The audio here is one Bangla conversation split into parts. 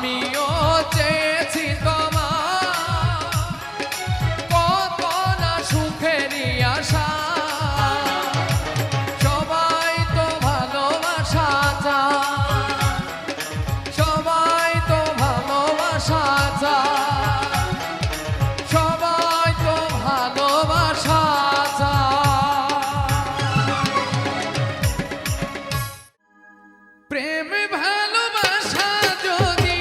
আমিও চেয়েছি তোমার কত না সুখেরই আশা সবাই তো ভালোবাসা চায় সবাই তো ভালোবাসা চায় সবাই তো ভালোবাসা চায় প্রেম ভালোবাসা যদি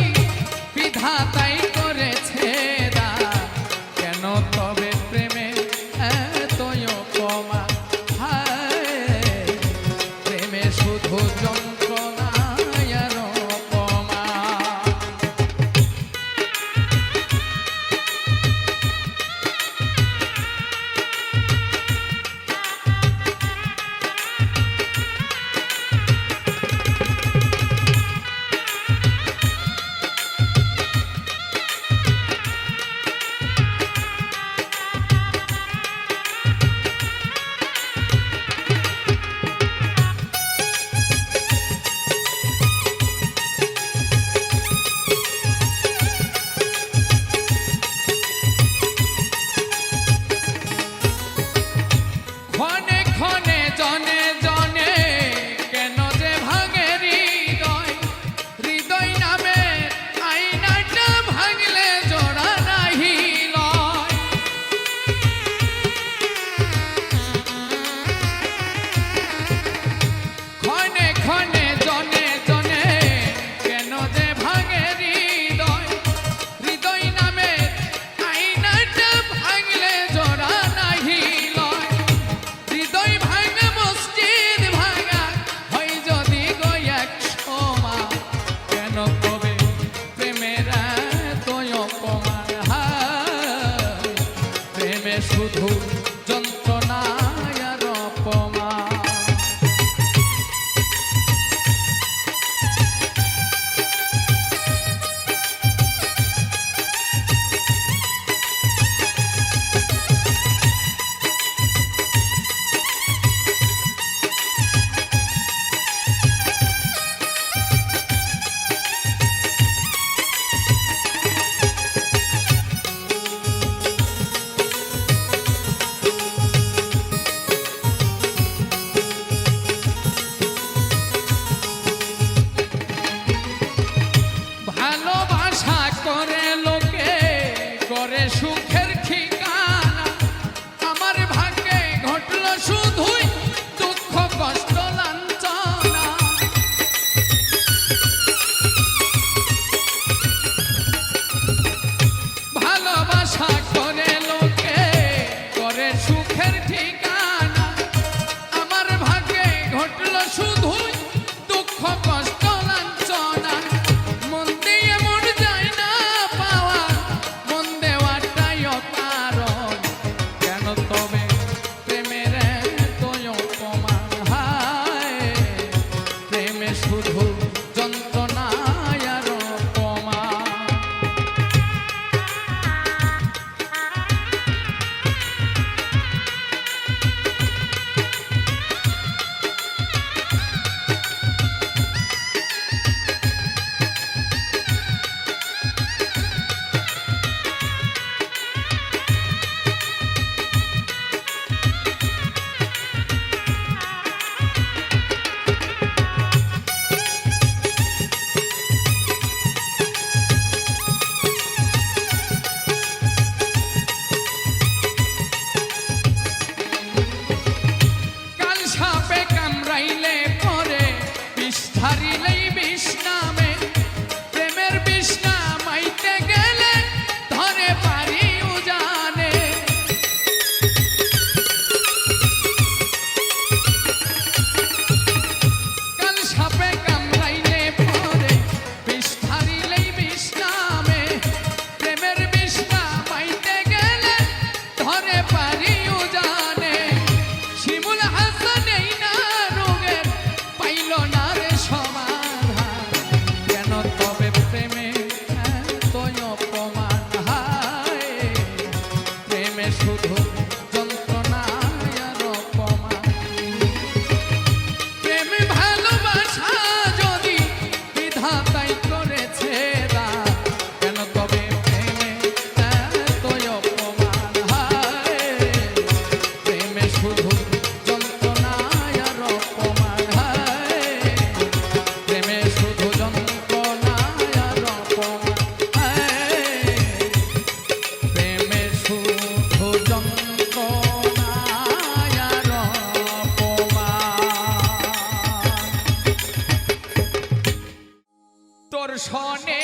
দর্শনে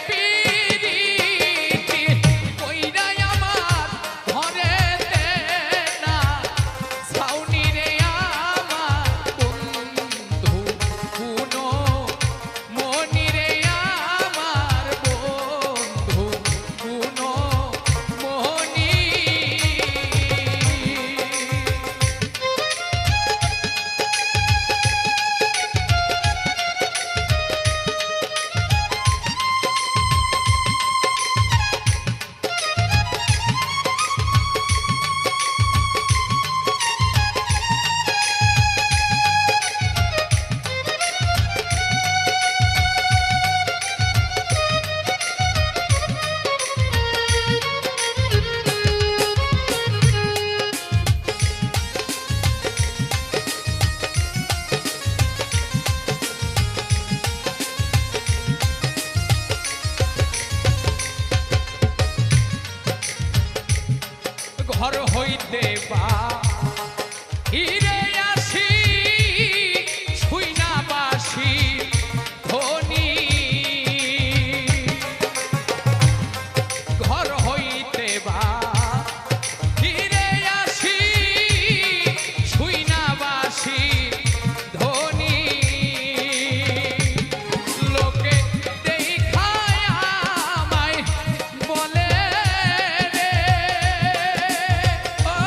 পিরিতি কইরাই আমার ঘরে না ছাউনি রে আমার বন্ধু কুনো মনি রে আমার বন্ধু কুনো মনি ঘর হইতে বা হিরে আসি শুইনা বাসি ধনী ঘর হইতে বা হিরে আসি শুইনা বাসি ধনী লোকে দেখায় আমায় বলে রে ও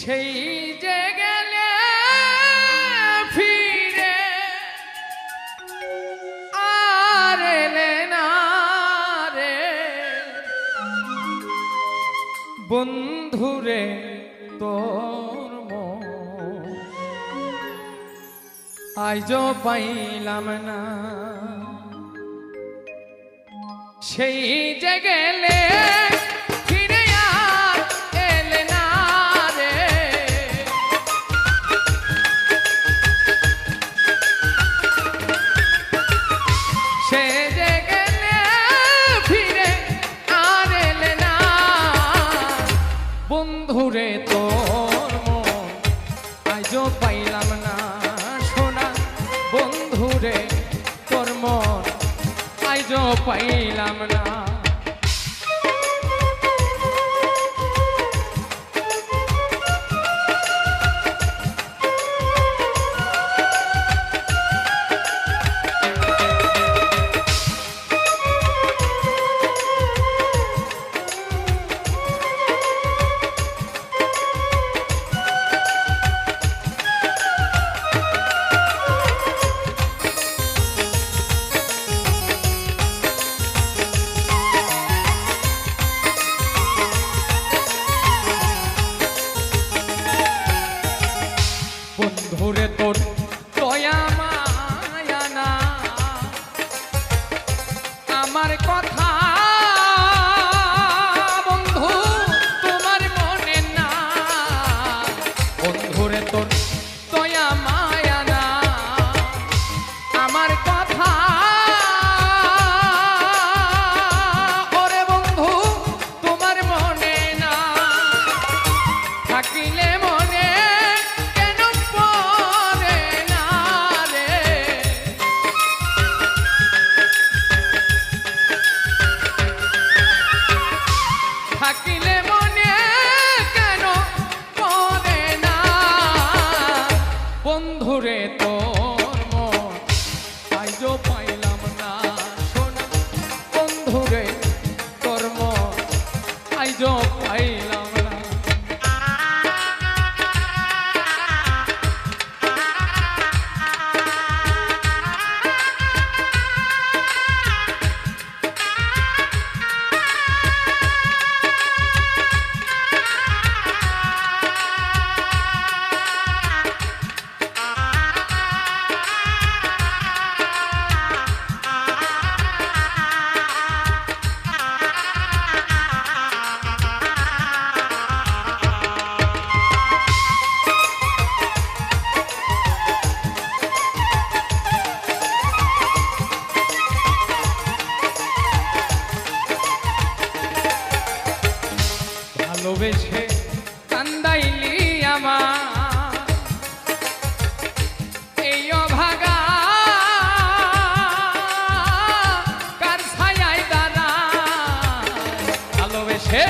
সেই যে গেলে ফিরে আর এলে না রে বন্ধুরে তোর মন আজও পাইলাম না সেই যে গেলে ফিরে আর এলে না রে সে যে গেলে ফিরে আর এলে না বন্ধুরে তোর মন আজও পাইলাম না সোনা বন্ধুরে তোর মন আজও পাইলাম না বন্ধুরে তোর দয়া মায়া না আমার কথা বন্ধু তোমার মনে না বন্ধুরে তোর দয়া মায়া না আমার কথা ওরে বন্ধু তোমার মনে না থাকিলে মনে থাকিলে মনে কেন পড়ে না বন্ধুরে তোর মন আজও পাইলাম না সোনা বন্ধুরে তোর মন আজও পাইলাম না ভালোবেসে কান্দাইলি আমার এই অভাগা কার ছায়ায় দাঁড়া ভালোবেসে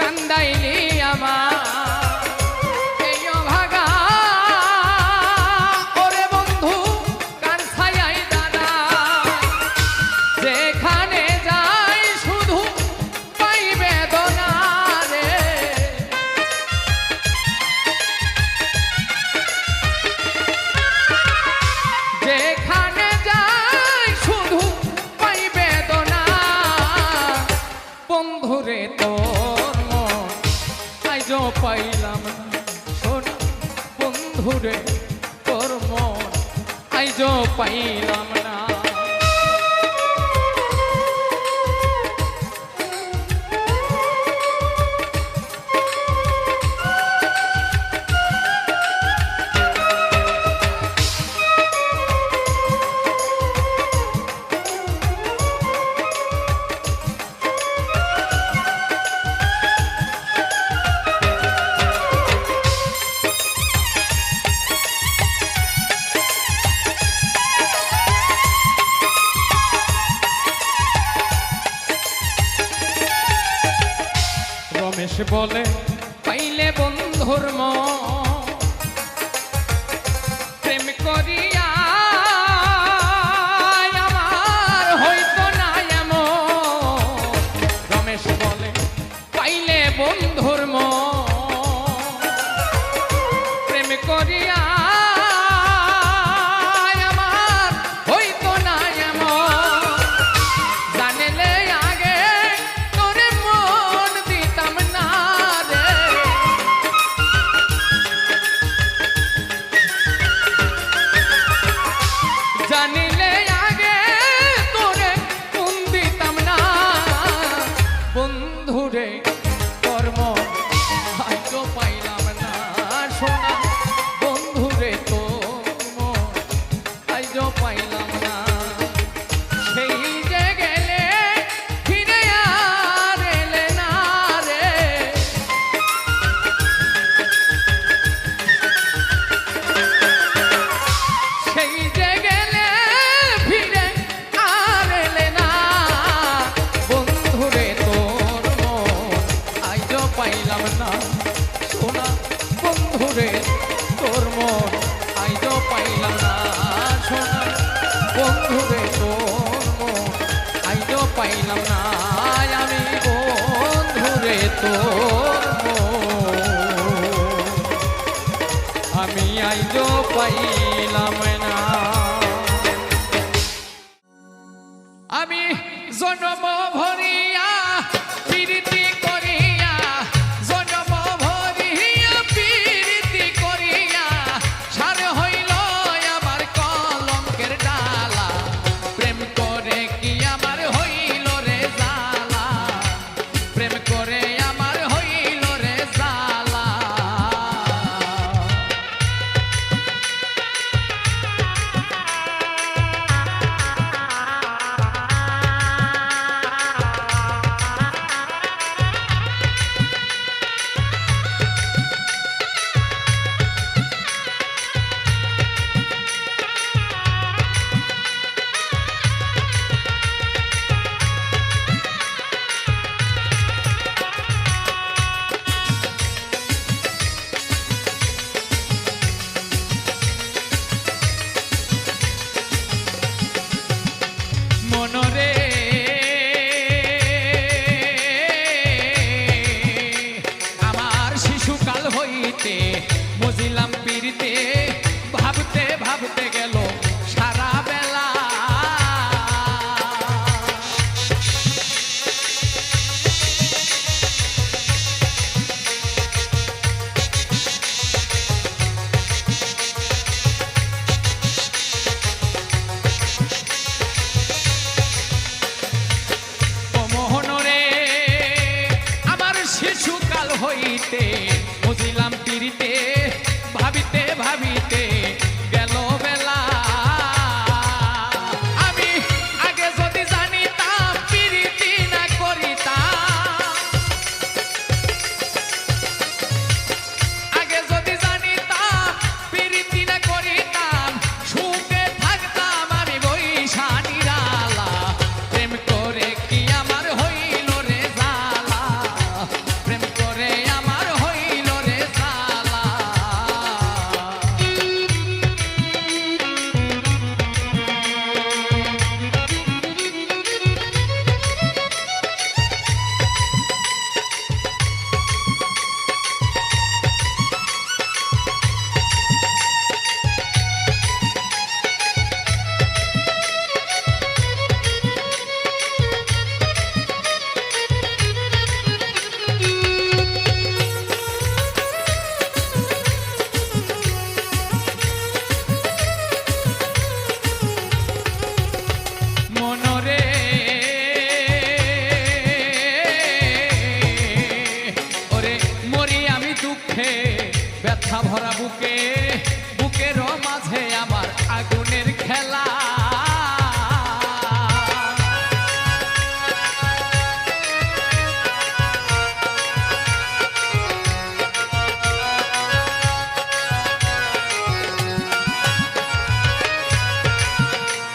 কান্দাইলি আমার এই অভাগা ওরে বন্ধু কার ছায়ায় দাঁড়া যেখানে যাই শুধু পাই বেদনা যেখানে যাই শুধু পাই বেদনা বন্ধুরে তোর মন আজও পাইলাম না সোনা বন্ধুরে তোর মন আজও পাইলাম না রমেশ বলে পাইলে বন্ধুর মন প্রেম করিয়া আমার হইতো না এমন রমেশ বলে পাইলে বন্ধুর মন জনম ভরিয়া প্রীতি করিয়া, জনম ভরিয়া প্রীতি করিয়া, সার হইল আমার কলঙ্কের ডালা, প্রেম করে কি আমার হইল রে জালা, প্রেম করে আমার হইল রে জালা। মনরে আমার শিশুকাল হইতে বুঝিলাম পীড়িতে, ভাবতে ভাবতে গেল সারা বেলা। শিশুকাল হইতে বুঝিলাম পীড়িতে, ভাবিতে ভাবিতে গেল বেলা। আমি আগে যদি জানিতাম পীড়িতি না করিতাম, আগে যদি জানিতাম পীড়িতি না করিতাম, সুখে থাকতাম আমি বৈশা নিরালা, প্রেম করে কি আমার হইল রে জালা, প্রেম করে আমার হইল রে জালা। মনরে ওরে মরি আমি দুঃখে, ব্যথা ভরা বুকে, বুকের মাঝে আমার আগুনের খেলা।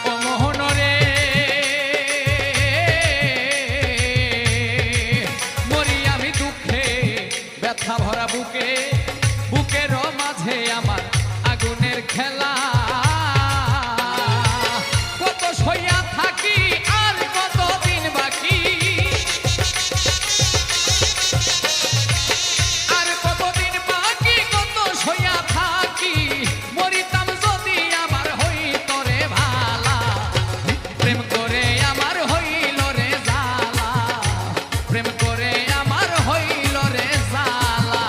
ও মোহনরে মরি আমি দুঃখে, ব্যথা ভরা বুকে, বুকের মাঝে আমার আগুনের খেলা। কত সইয়া থাকি আর কত দিন বাকি, আর কত দিন বাকি, কত সইয়া থাকি, মরিতাম যদি আমার হইত রে ভালা, প্রেম করে আমার হইল রে জালা, প্রেম করে আমার হইল রে জালা।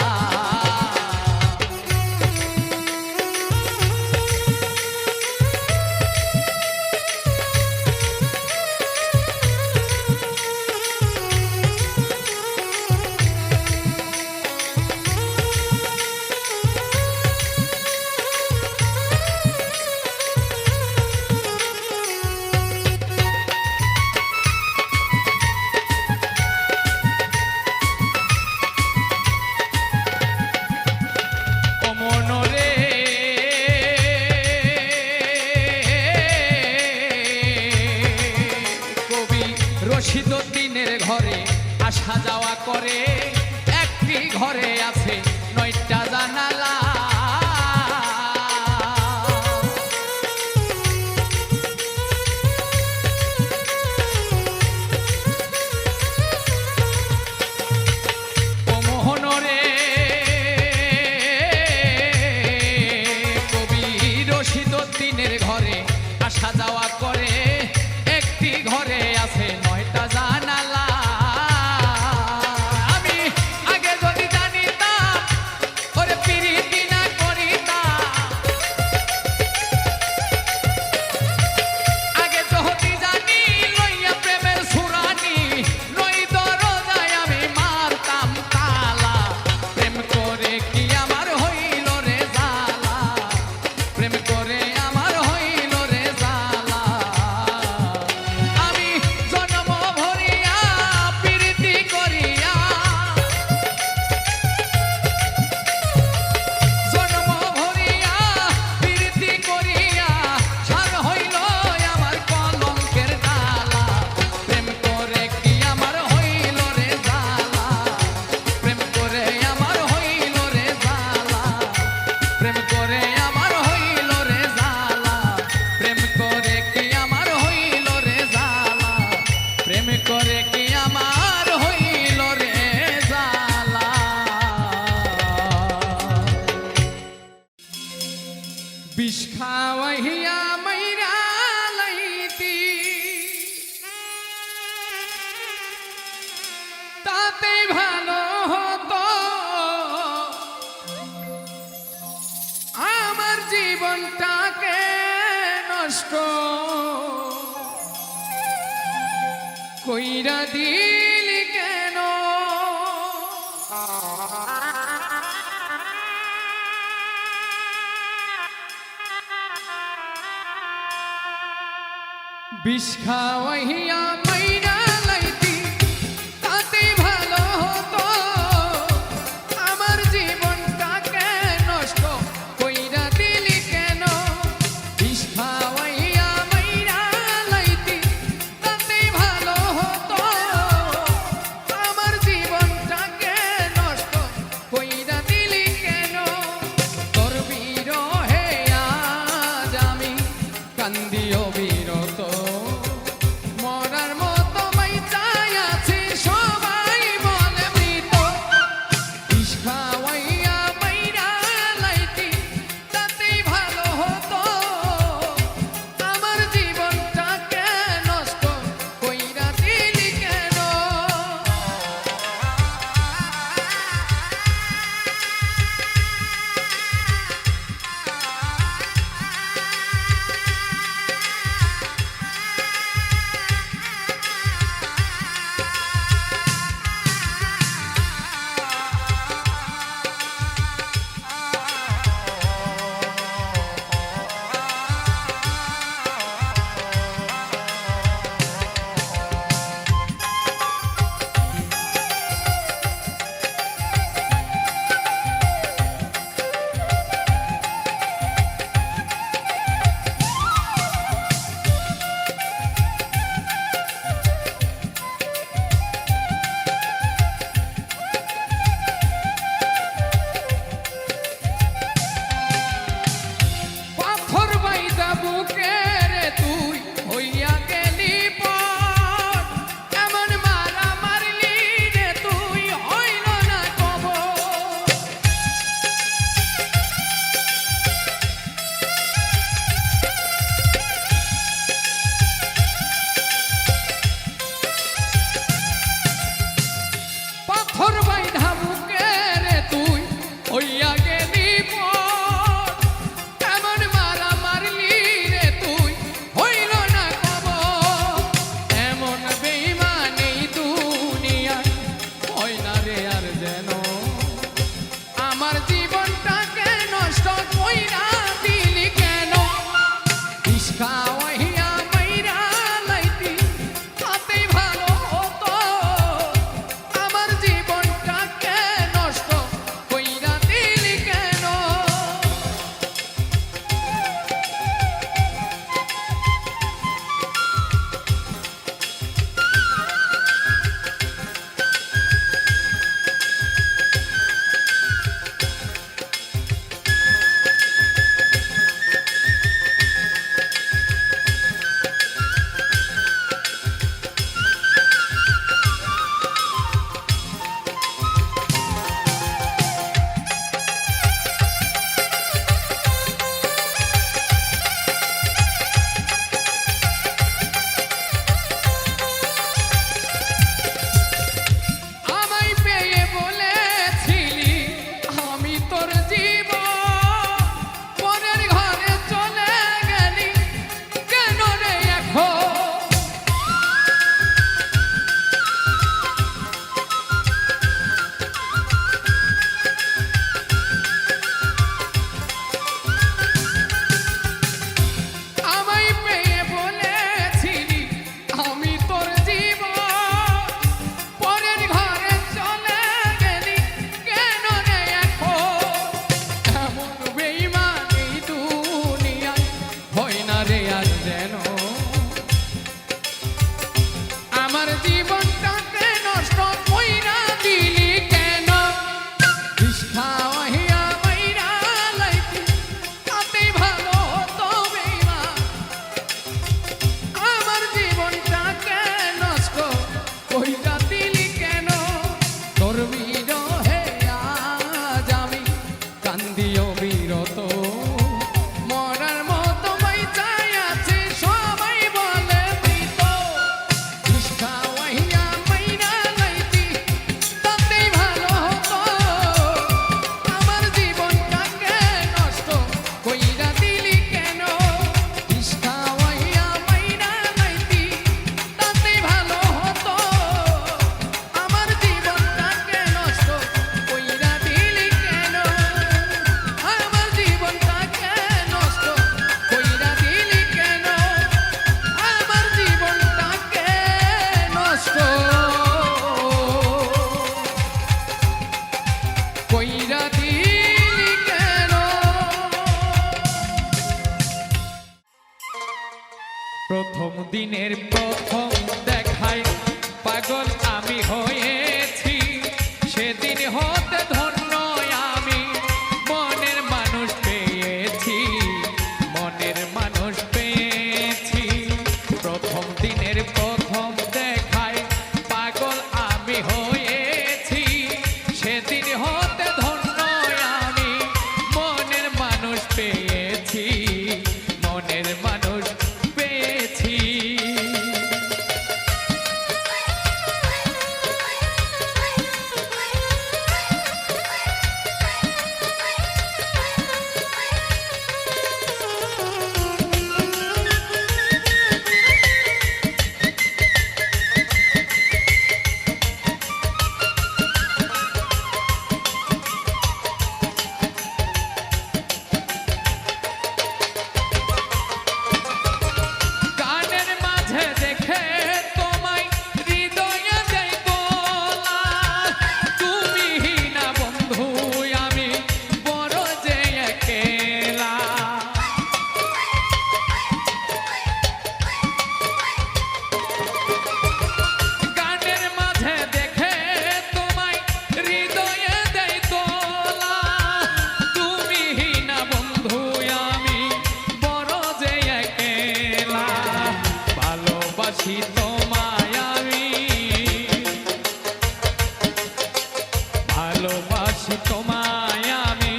ও মনরে কবি রশিদউদ্দিনের ঘরে আসা যাওয়া করে, একটি ঘরে আছে 9টা জানালা। ও মোহনরে কবি রশিদউদ্দিনের ঘরে আসা যাওয়া করে, একটি ঘরে আছে 9টা করে কি আমার হইল রে জ্বালা বিষ খাওয়াইয়া মাইরা লাইতি তাতে ভালো হতো আমার জীবনটাকে নষ্ট কইরা দিলি কেন বিষ খাওয়াইয়া মাইরা লাইতি তাতে ভালো হতো আমার জীবনটাকে নষ্ট কইরা দিলি কেন বিষ খাওয়াইয়া মাইরা লাইতি তাতে ভালো হতো আমার জীবনটাকে নষ্ট কইরা দিলি কেন তোর বিরহে আজ আমি কান্দি অবিরত মরার পাগল আমি হয়েছি সেদিন হতে ধন্য আমি মনের মানুষ পেয়েছি মনের মানুষ পেয়েছি প্রথম দিনের প্রথম দেখায় পাগল আমি হয়েছি সেদিন হতে ধন্য আমি মনের মানুষ পেয়েছি মনের মানুষ পেয়েছি ভালোবাসি তোমায় আমি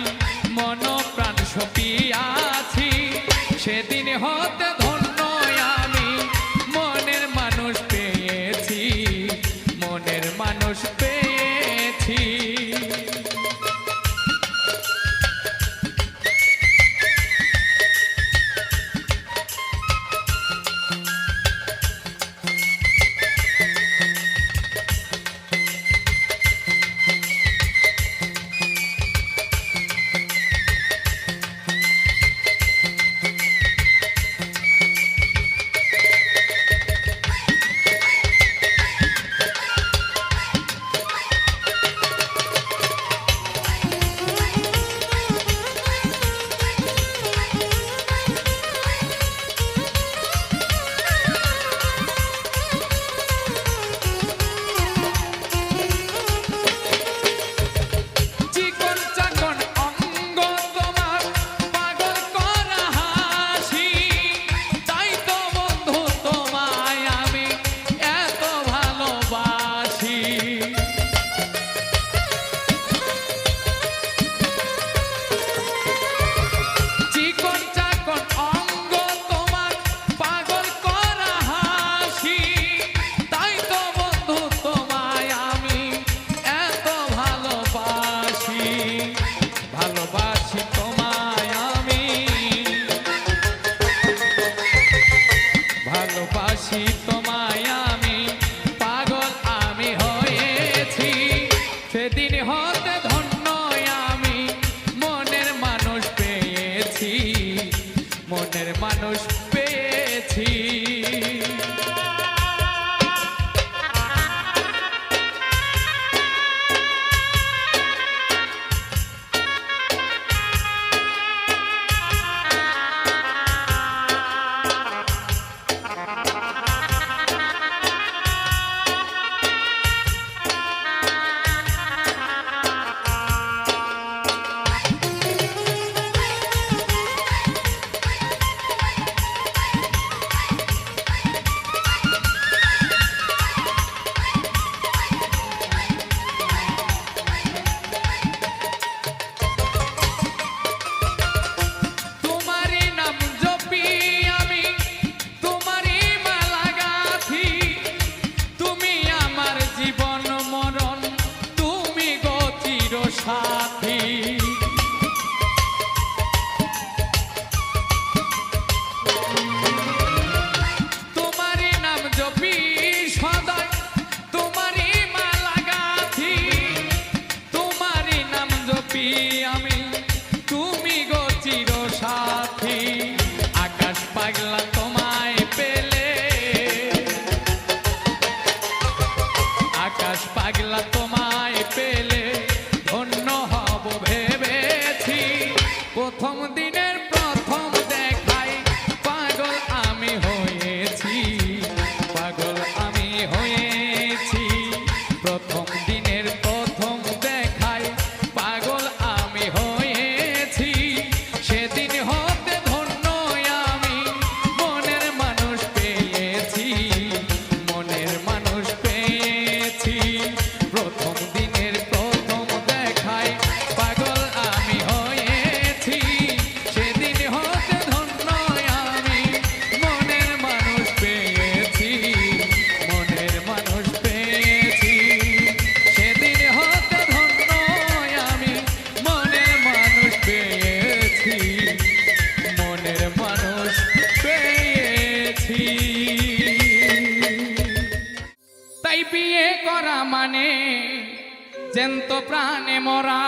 মন প্রাণ সপিয়াছি সেদিন হতে ধন্য আমি মনের মানুষ পেয়েছি মনের মানুষ পেয়েছি ভালোবাসি তোমায় আমি পাগল আমি হয়েছি সেদিন হতে ধন্য আমি মনের মানুষ পেয়েছি মনের মানুষ পেয়েছি সাথী তোমারই নাম জপি সদাই তোমারই মালা গাথি তোমারই নাম জপি আমি তুমি গো চির সাথী আকাশ পাগলা তোমায় পেলে আকাশ পাগলা তোমায় পেলে প্রথম দিনের প্রথম দেখাই পাগল আমি হয়েছি পাগল আমি হয়েছি মানে জ্যান্ত প্রাণে মরা।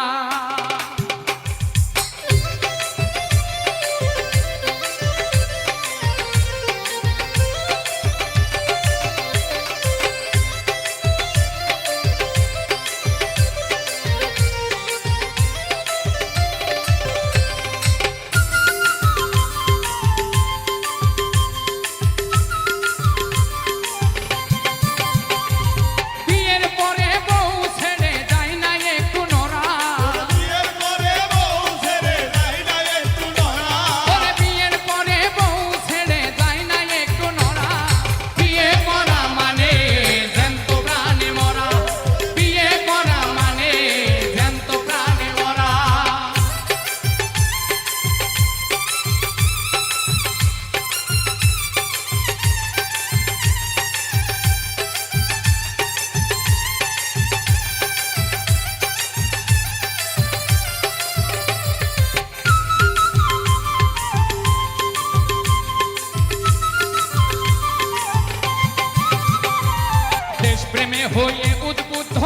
প্রেমে হয়ে উদ্বুদ্ধ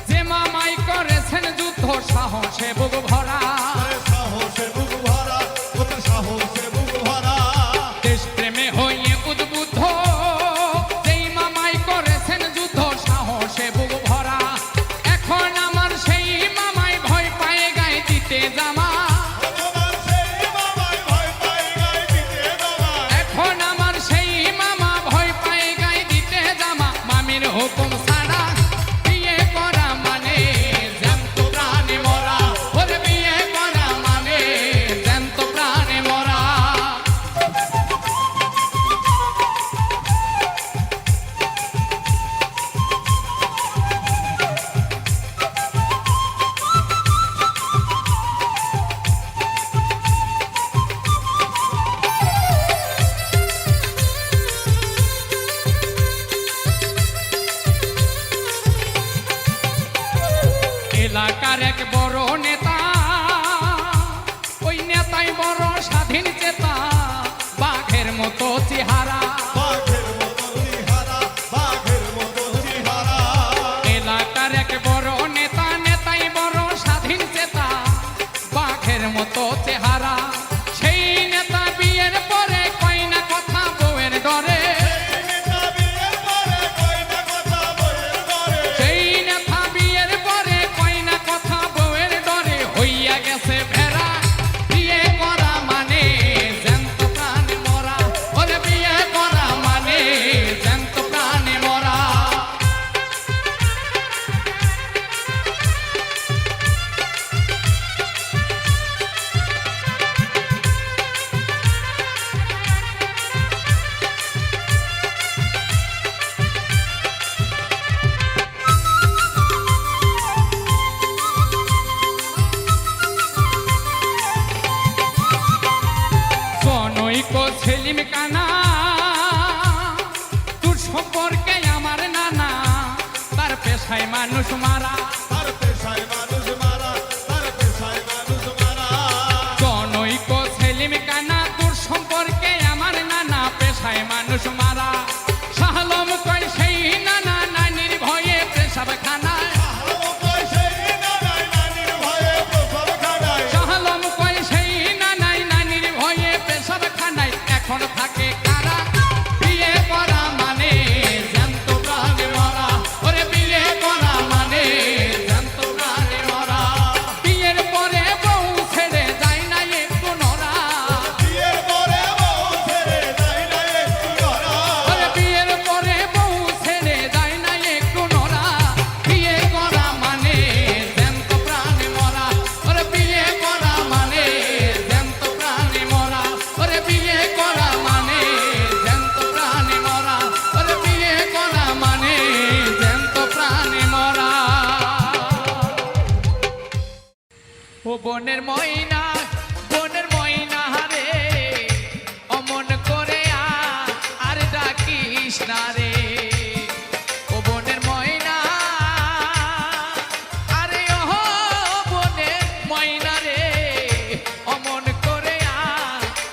যে মামাই করেছেন যুদ্ধ, সাহসে বুক ভরা, সাহসে বুক ভরা, সাহসে বুক ভরা। দেশ প্রেমে হয়ে উদ্বুদ্ধ যেই মামাই করেছেন যুদ্ধ, সাহসে বুক ভরা। এখন আমার সেই মামাই ভয় পায়ে গায়ে দিতে জামা, এখন আমার সেই মামা ভয় পায়ে গায়ে দিতে জামা। মামির হুকুম ছাড়া বিয়ে করা মানে জ্যান্ত প্রাণে মরা, ওরে বিয়ে করা মানে জ্যান্ত প্রাণে মরা। এলাকার এক বড় নেতা, ওই নেতাই বড় স্বাধীন চেতা, বাঘের মতো চেহারা, বাঘের মতো চেহারা, বাঘের মতো চেহারা। এলাকার এক বড় নেতা, নেতাই বড় স্বাধীন চেতা, বাঘের মতো চেহারা। সেই নেতা বিয়ের পরে কয় না কথা বউয়ের ডরে, সেই নেতা বিয়ের পরে কয় না কথা বউয়ের ডরে। হইয়া গেছে ভেড়া, বিয়ে করা মানে জ্যান্ত প্রাণে মরা, ওরে বিয়ে করা মানে জ্যান্ত প্রাণে মরা। জনৈক সেলিম কানা, তোর সম্পর্কে আমার নানা, তার পেশায় মানুষ মারা, তার পেশায় মানুষ মারা, তার পেশায় মানুষ মারা। জনৈক সেলিম কানা, তোর সম্পর্কে আমার নানা, পেশায় মানুষ মারা। শাহলম কয় সেই নানা নানির ভয়ে পেশাব খানায়, শাহলম কয় সেই নানাই নানির ভয়ে পেশাব খানায়। এখন থাকে কারা, বিয়ে করা মানে জ্যান্ত প্রাণে মরা, ওরে বিয়ে করা মানে জ্যান্ত প্রাণে মরা। বিয়ের পরে বউ ছেড়ে যায় না একটু নড়া, বিয়ের পরে বউ ছেড়ে যায় না একটু নড়া, ওরে বিয়ের পরে বউ ছেড়ে যায় না একটু নড়া। বিয়ে করা মানে জ্যান্ত প্রাণে মরা, ওরে বিয়ে করা মানে জ্যান্ত প্রাণে মরা, ওরে বিয়ে করা মানে জ্যান্ত প্রাণে মরা, ওরে বিয়ে করা মানে জ্যান্ত প্রাণে মরা। ও বনের ময়না, বনের ময়না রে, অমন করে আর ডাকিস না রে। ও বনের ময়না, আরে ও বনের ময়না রে, অমন করে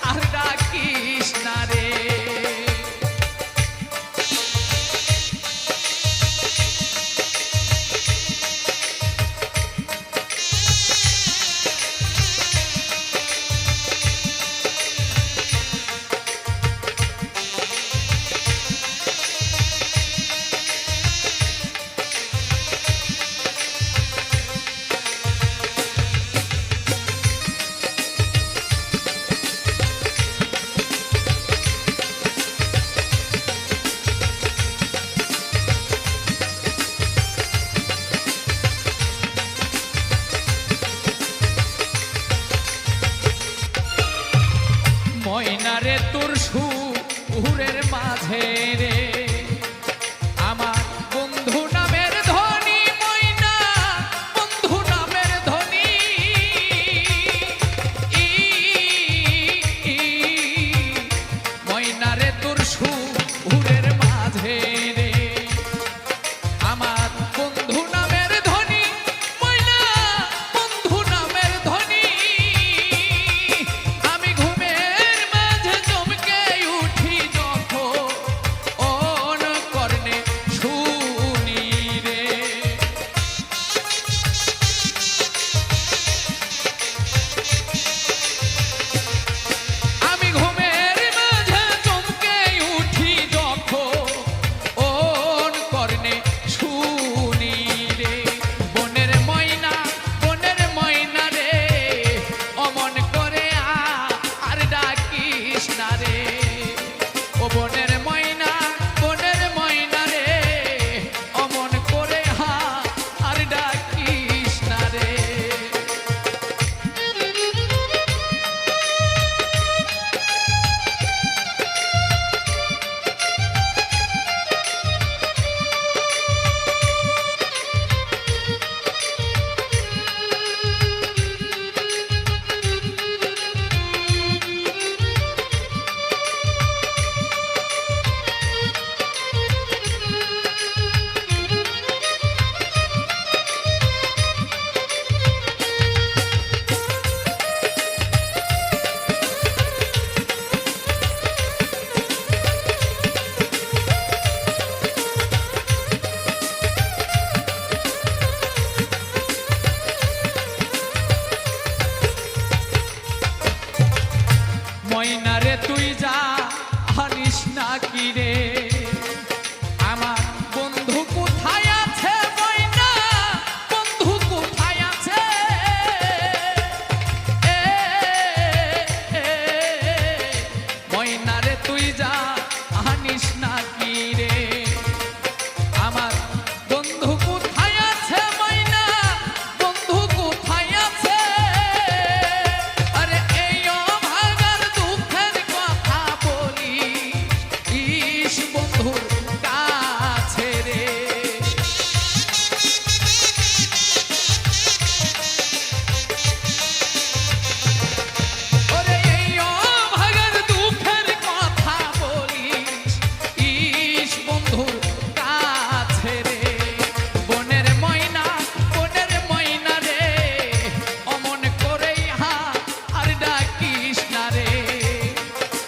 আর ডাকিস না রে। মাঝে রে আমার বন্ধু নামের ধনী ময়না বন্ধু নামের ধনী ময়না রে তোর সুরের মাঝে রে আমার বন্ধু নামের ধনী ময়না বন্ধু নামের ধনী আমি ঘুমের মাঝে চমকে উঠি যখন কর্ণে শুনি রে আমি ঘুমের মাঝে চমকে উঠি যখন কর্ণে শুনি রে বনের ময়না রে অমন করে আর ডাকিস না রে ও বনের ময়না রে অমন করে আর ডাকিস না রে ময়না রে তুই যা হানিস না কি রে আমার বন্ধু কোথায় আছে ময়না বন্ধু কোথায় আছে ময়না রে তুই যা হানিস না কি রে আমার বন্ধু কোথায় আছে ময়না বন্ধু কোথায় আছে আরে এই অভাগার দুঃখের কথা বলি ইস বন্ধুর কাছে রে ওরে এই অভাগার দুঃখের কথা বলি ইস বন্ধুর কাছে রে বনের ময়না রে অমন করে আর ডাকিস না রে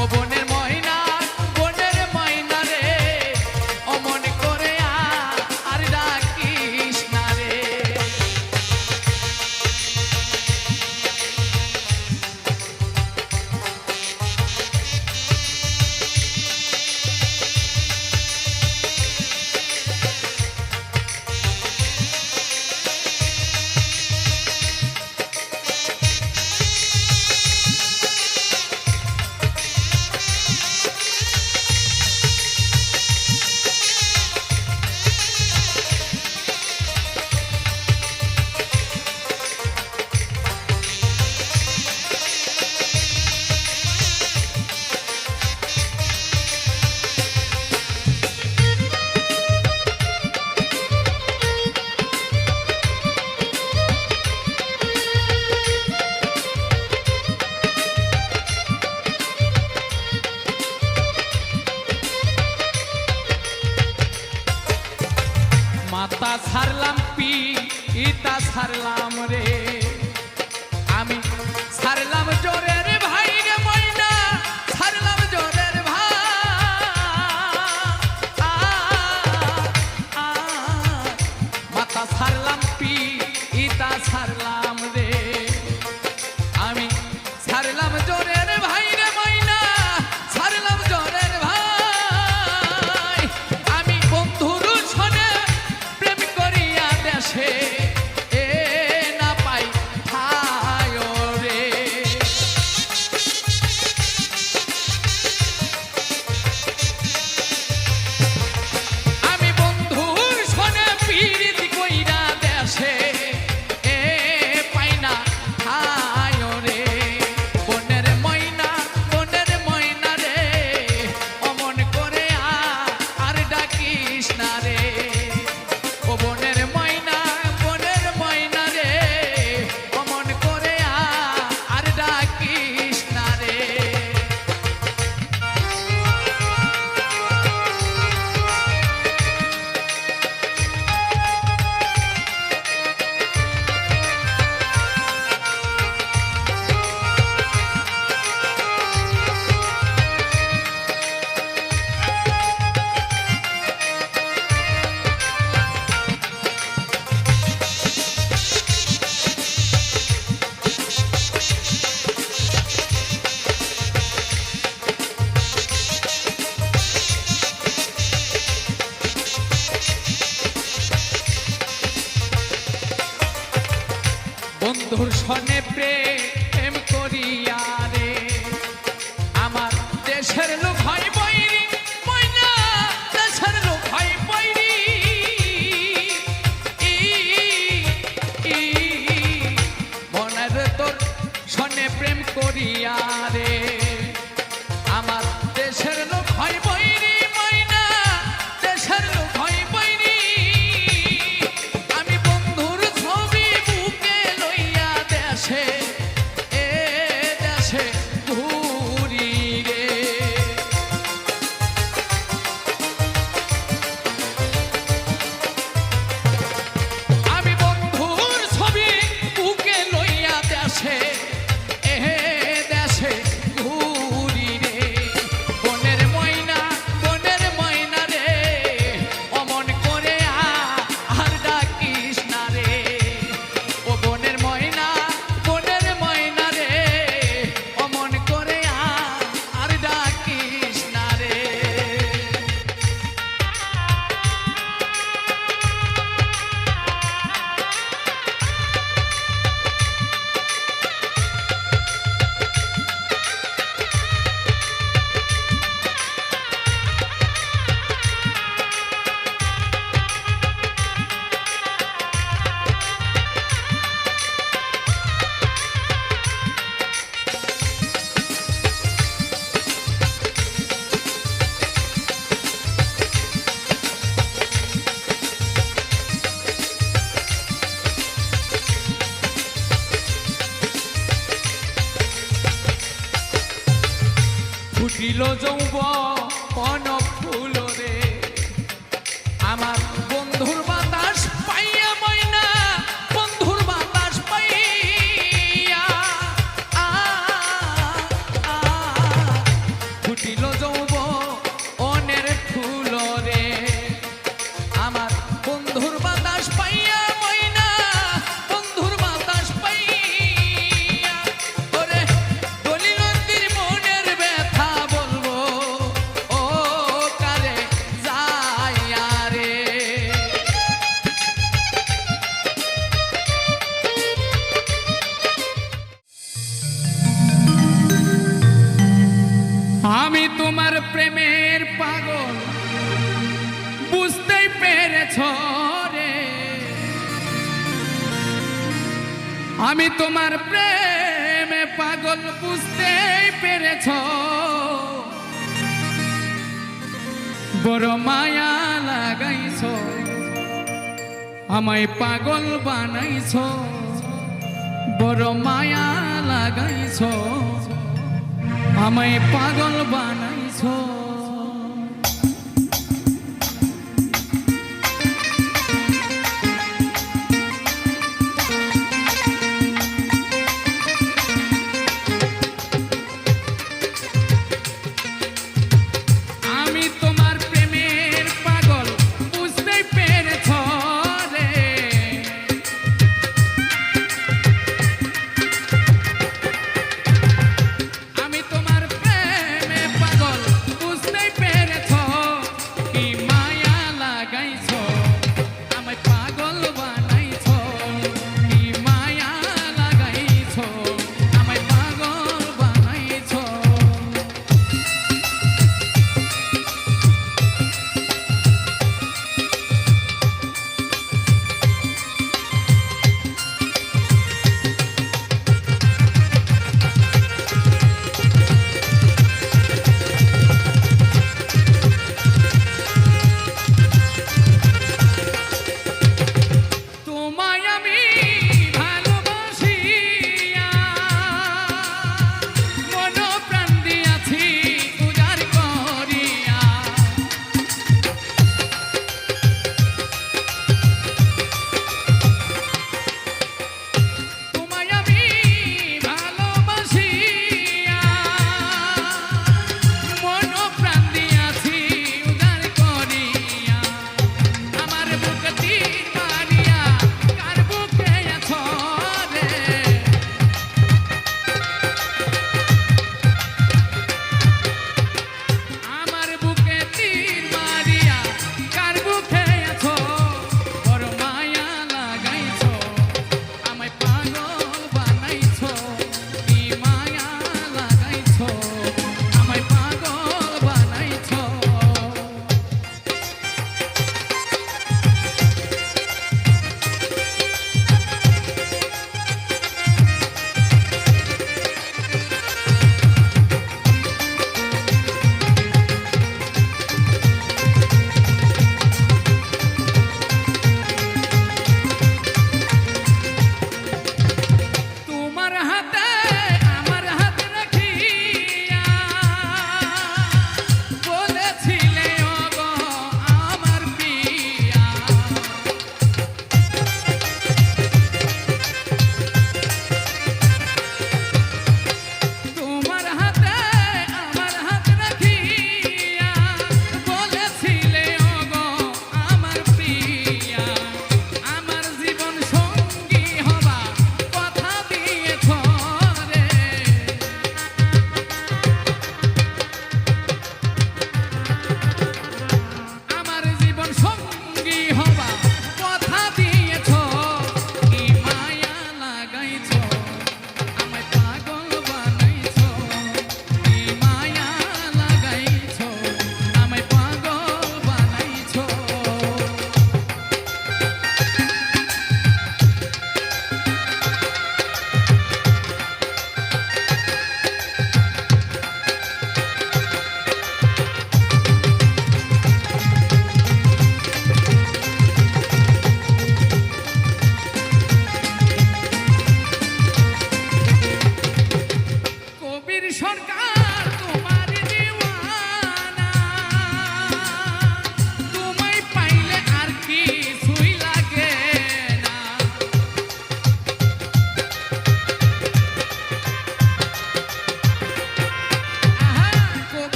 ও বনের ময়না রে অমন করে আর ডাকিস না রে মাতা ছাড়লাম পিতা ছাড়লাম রে আমি ছাড়লাম জোরের ভাই রে ময়না ছাড়লাম জোরের ভাই মাতা ছাড়লাম পিতা ছাড়লাম রে আমি ছাড়লাম জোরের ভাই রে ময়না ছাড়লাম জোরের ভাই আমি বন্ধুর সনে প্রেম করিয়া দেশে না পাই ঠায় রে বন্ধুর সনে প্রেম করিয়া রে আমার দেশের লোক হয় বৈরি ময়না দেশের লোক হয় বৈরি মনের তোর সনে প্রেম করিয়া রে আমার দেশের লোক হয় বৈরি ময়না দেশের লোক হয় বৈরি আমি বন্ধুর ছবি বুকে লইয়া দেশে এ দেশে ঘুরি রে আমি বন্ধুর ছবি বুকে লইয়া দেশে এ দেশে ঘুরি রে বনের ময়না রে অমন করে আর ডাকিস না রে ও বনের ময়না রে অমন করে আর ডাকিস না রে ফুটিল যৌবন ফুল রে আমার বন্ধুর বাতাস পাইয়া ময়না বন্ধুর বাতাস পাইয়া ফুটিল যৌবনের ফুল রে আমার বন্ধুর বাতাস পাইয়া ময়না বন্ধুর বাতাস পাইয়া ওরে দলিলন্দির মনের ব্যথা বলবো ও কারে যাইয়া রে আমি তোমার প্রেমের পাগল বুঝতেই পেরেছ রে আমি তোমার প্রেমে পাগল বুঝতেই পেরেছ বড় মায়া লাগাইছ আমায় পাগল বানাইছ বড় মায়া লাগাইছ আমায় পাগল বানাইছ আমি তোমার প্রেমের পাগল বুঝতেই পেরেছ রে আমি তোমার প্রেমে পাগল বুঝতেই পেরেছ কি মায়া লাগাইছ আমায় পাগল বানাইছ কি মায়া লাগাইছ আমায় পাগল বানাইছ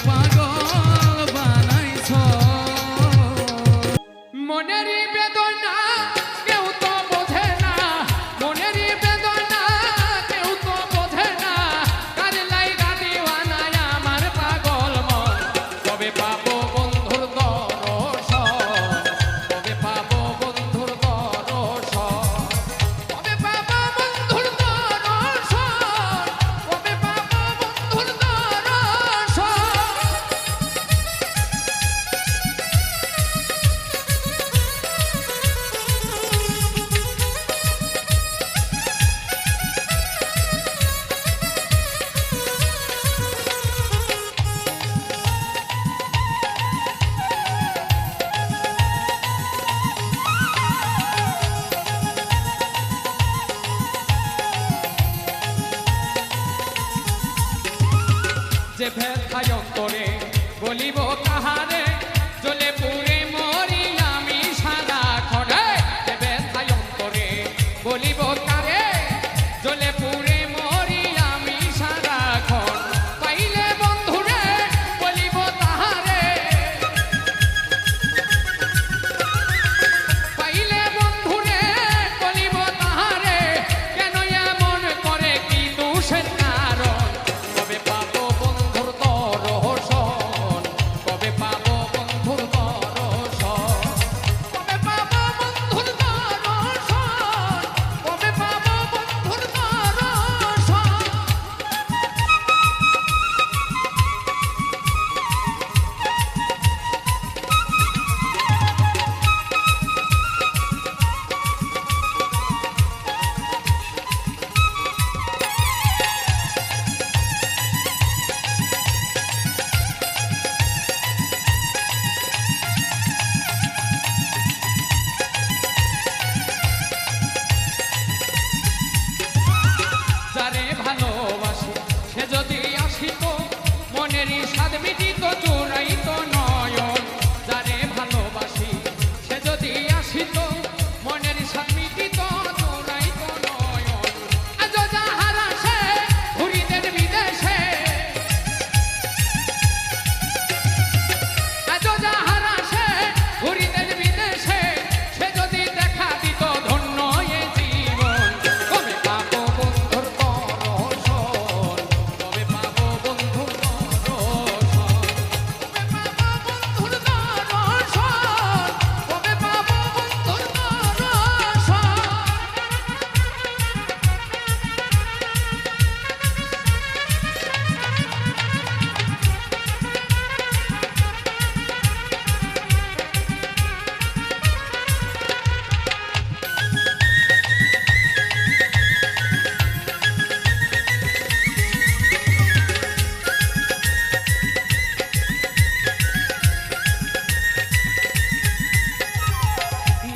পাগল বানাইছো মনেরই বেদনা কেউ তো বোঝে না মনেরই বেদনা কেউ তো বোঝে না কার লাইগা দিওয়ানায় আমার পাগল মন কবে পাবো বন্ধুর দর্শন কবে পাবো বন্ধুর দর্শন কবে পাবো বন্ধুর দর্শন কবে পাবো বন্ধুর দর্শন যে ব্যথায় অন্তরে বলিব কাহারে জ্বলে পুড়ে মরি আমি সারা খড়ে যে ব্যথায় অন্তরে বলিব কারে জ্বলে পুড়ে মরি আমি সারা খড় পাইলে বন্ধুরে বলিব তাহারে পাইলে বন্ধুরে বলিব তাহারে কেন এমন করে কি দোষের কারণ কবে পাবো বন্ধুর দর্শন কবে পাবো বন্ধুর দর্শন কবে পাবো বন্ধুর দর্শন কবে পাবো বন্ধুর দর্শন যারে ভালোবাসি সে যদি আসিত মনেরই স্বাদ মিটিত চোরাইত নয়ন যারে ভালোবাসি সে যদি আসিত মনেরই স্বাদ মিটিত চোরাইত নয়ন আজ যাহারা সে ঘুরিতেন বিদেশে আজ যাহারা সে ঘুরিতেন বিদেশে সে যদি দেখা দিত ধন্য এ জীবন কবে পাবো বন্ধুর দর্শন কবে পাবো বন্ধুর দর্শন কবে পাবো বন্ধুর দর্শন কবে পাবো বন্ধুর দর্শন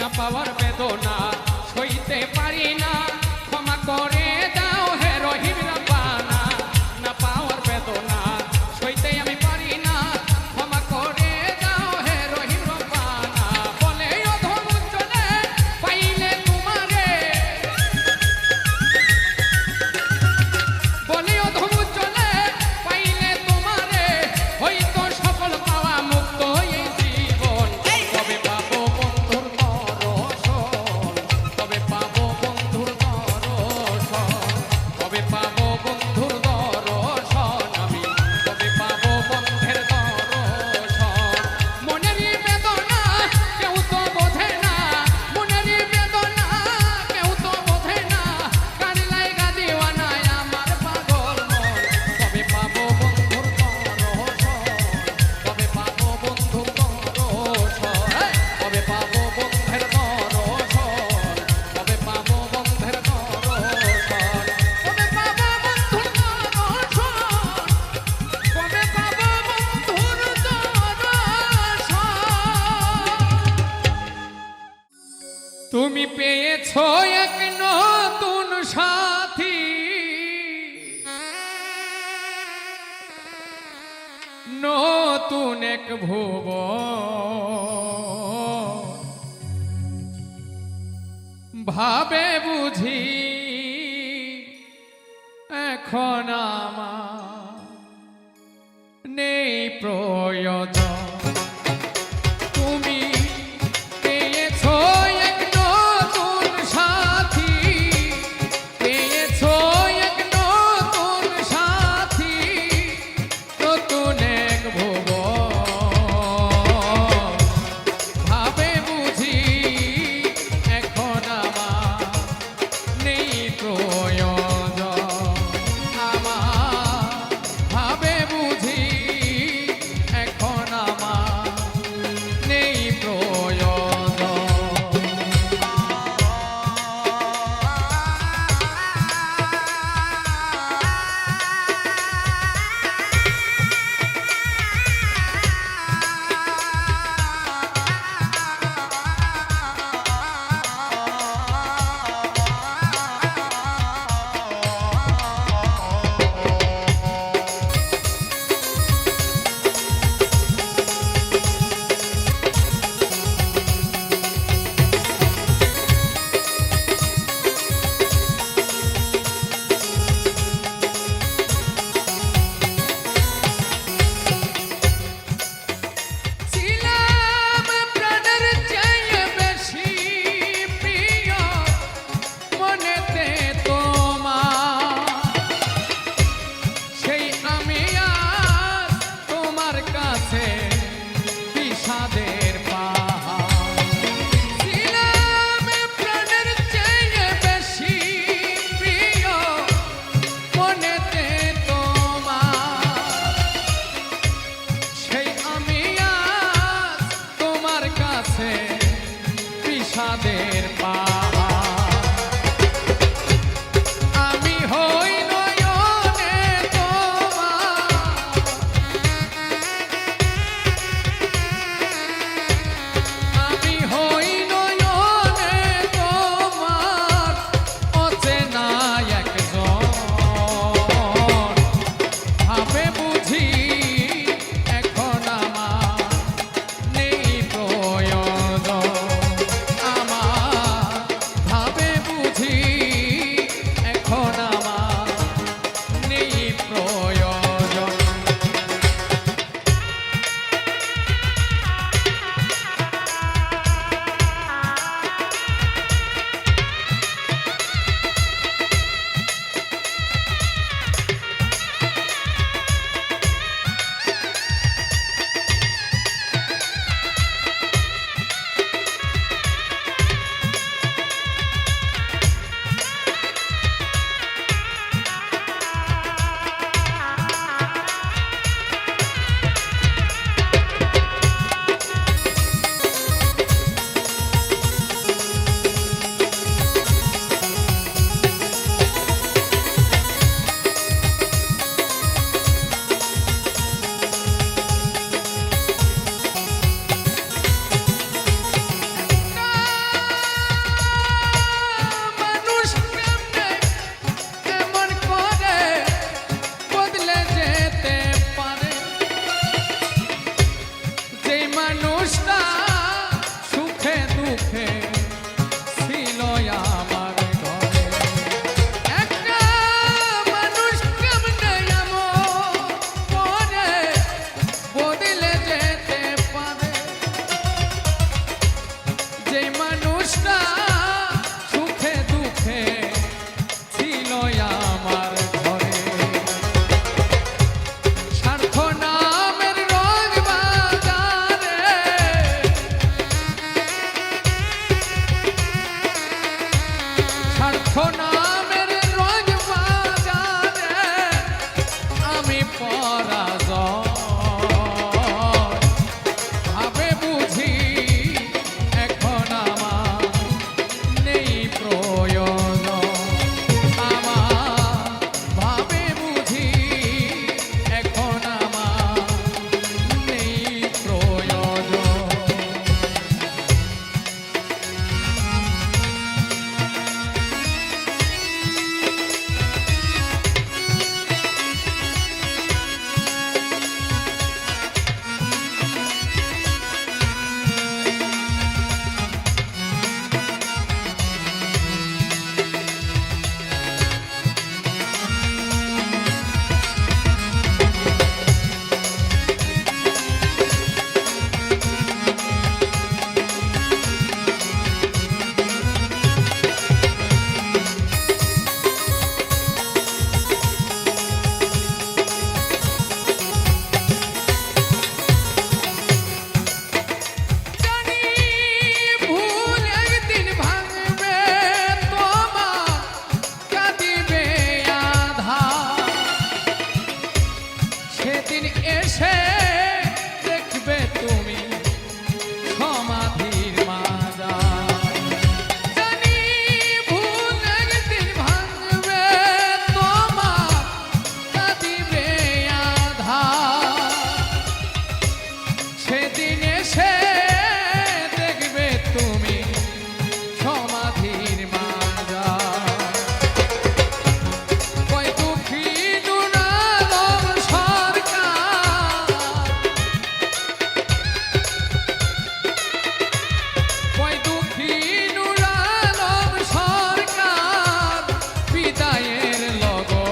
না পাওয়ার বেদনা সইতে পারি না ক্ষমা করে দাও হে রহিম রাব্বানা না পাওয়ার বেদনা সইতে আমি পারি না ক্ষমা করে দাও হে রহিম রাব্বানা বলে অধম চলে পাইলে তোমারে বলে অধম চলে পাইলে তোমারে হয়তো সফল পাওয়া মুক্ত এই জীবন কবে পাবো বন্ধুর দর্শন কবে পাবো বন্ধুর দর্শন কবে পাবো বন্ধুর দর্শন আমি কবে পাবো বন্ধের দর্শন মনেরই বেদনা কেউ তো বোঝে না মনেরই বেদনা কেউ তো বোঝে না কার লাইগা দিওয়ানায় আমার পাগল মন কবে পাবো বন্ধুর দর্শন কবে পাবো বন্ধুর দর্শন কবে পাবো বন্ধের দর্শন কবে পাবো বন্ধের দর্শন কবে পাবো বন্ধুর দর্শন কবে পাবো বন্ধুর দর্শন তুমি পেয়েছো এক নতুন সাথী নতুন এক ভুবন ভাবে বুঝি এখন আমার নেই প্রয়োজন। তুমি পেয়েছো এক নতুন সাথী, পেয়েছো এক নতুন সাথী, নতুন এক ভুবন। ভাবে বুঝি এখন আমার নেই প্রয়োজন, আমার ভাবে বুঝি এখন আমার এসে দেখবে তুমি সমাধির মাজার। জানি ভুল একদিন ভাঙবে তোমার, কাঁদিবে আধার। সেদিন এসে দেখবে তুমি সমাধির মাজার। কয় দুঃখী নুনালম সরকার, কয় দুঃখী নুনালম সরকার, বিদায়ের লগন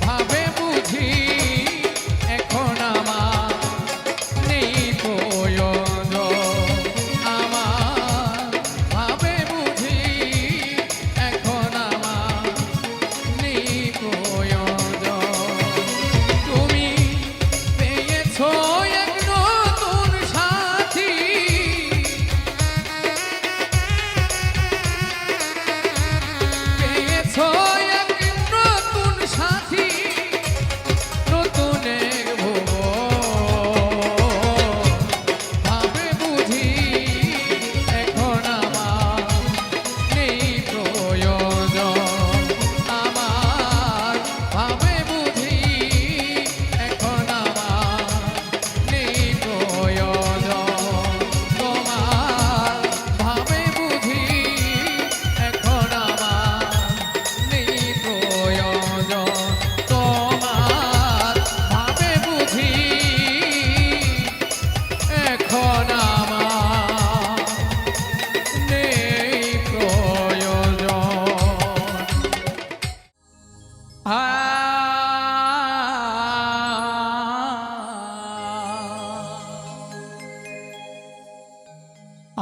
ভাবে বুঝি এখন আমার নেই প্রয়োজন। আমার ভাবে বুঝি এখন আমার নেই প্রয়োজন। তুমি পেয়েছো এক নতুন সাথী, পেয়েছো এক নতুন সাথী, নতুন এক ভুবন। ভাবে বুঝি এখন আমার নেই প্রয়োজন। আমার ভাবে বুঝি এখন আমার নেই প্রয়োজন। তোমার ভাবে বুঝি এখন আমার নেই প্রয়োজন। তোমার ভাবে বুঝি এখন আমার নেই প্রয়োজন।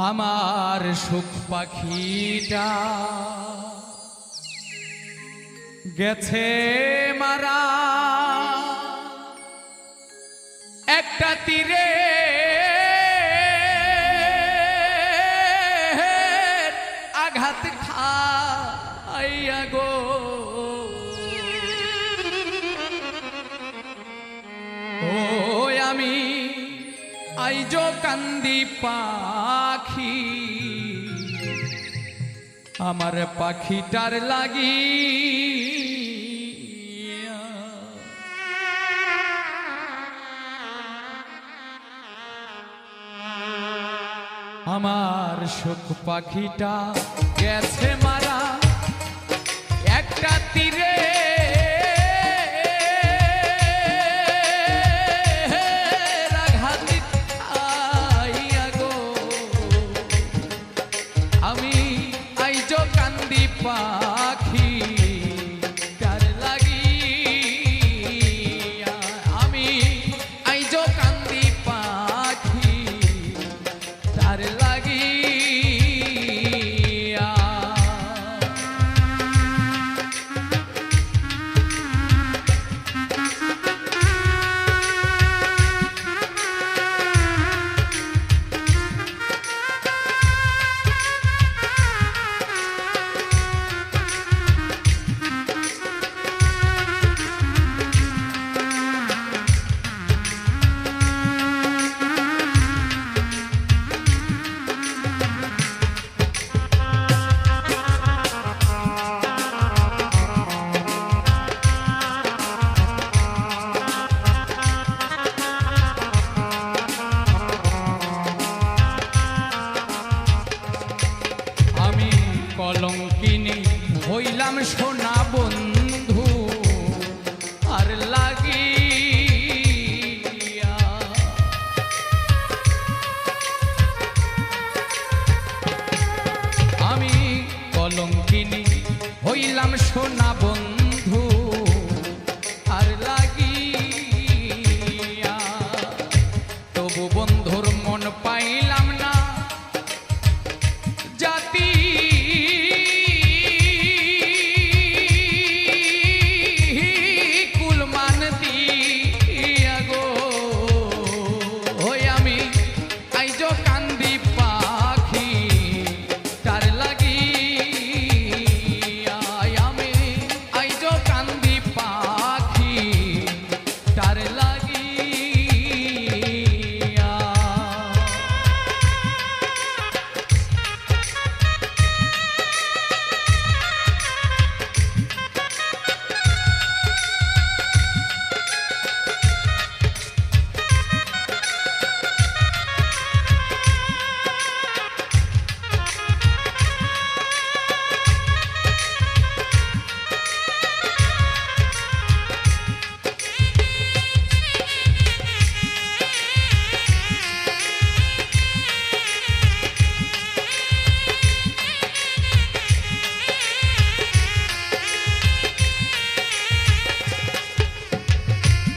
আমার সুখ পাখিটা গেছে মারা একটা তীরে, আঘাত খাইয়া গো। ও আমি আইজ কান্দি পাখি, আমার পাখিটার লাগি। আমার সুখ পাখিটা গেছে মারা একটা তীরে, আঘাত খাইয়া গো। আমি আইজ কান্দি পাখি তার লাগিয়া। আমি আইজ কান্দি পাখি তার লাগিয়া।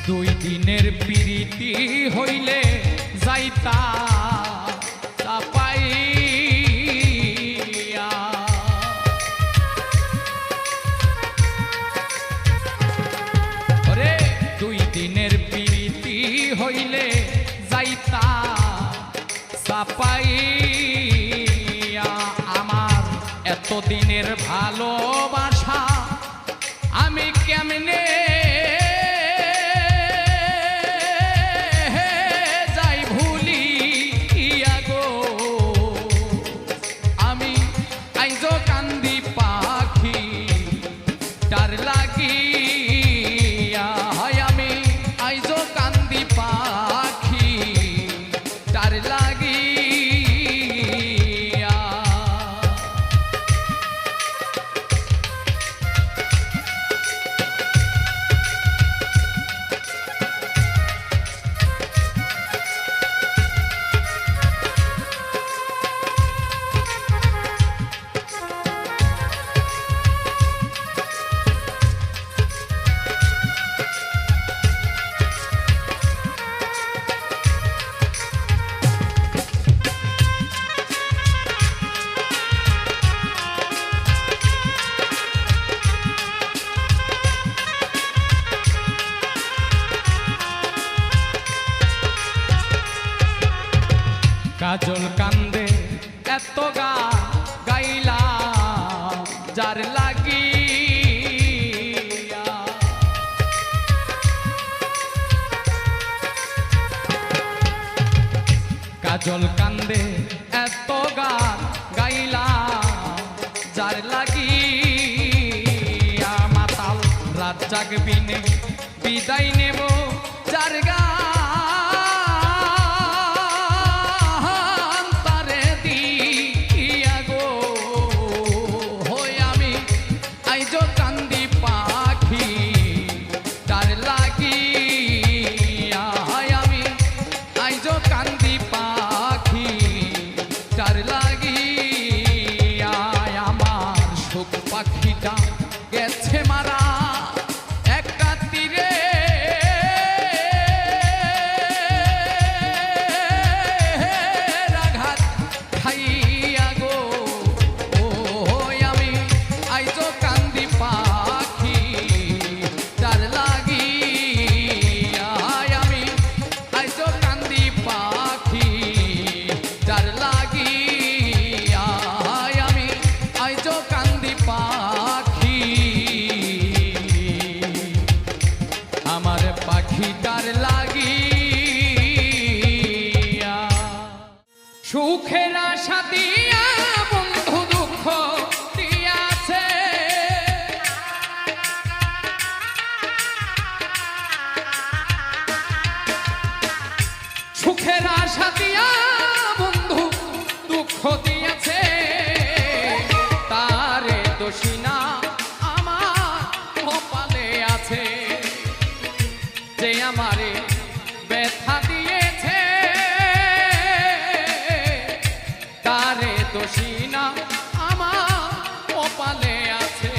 দুই দিনের প্রীতি হইলে যাইতা চাপাইয়া, ওরে দুই দিনের প্রীতি হইলে যাইতা চাপাইয়া। আমার এতদিনের ভালোবাসা আমি কেমনে যাই ভুলিয়া গো, আমি আইজো কান্দি পাখি তার লাগিয়া, আমি আইজো কান্দি পাখি তার লাগিয়া। কাজল কান্দে এত গাইলা যার লাগিয়া, কাজল কান্দে এত গাইলা যার লাগিয়া। মাতাল রাত জাগবিনে বিদায় নেব যার গা, পাখিটা গেছে মারা একটা তীরে, আঘাত খাইয়া গো, ও আমি আইজো কান্দি পাখি তার লাগিয়া, আমি আইজো কান্দি পাখি তার লাগিয়া, আমি আইজো কান্দি পাখি আমার পাখিটার লাগিয়া। সুখের আশা দিয়া বন্ধু দুঃখ দিয়াছে, সুখের আশা দিয়া বন্ধু দুঃখ দিয়াছে, তারে দোষী না আমার কপালে আছে, যে আমারে ব্যথা দিয়েছে তারে দোষী না আমার কপালে আছে।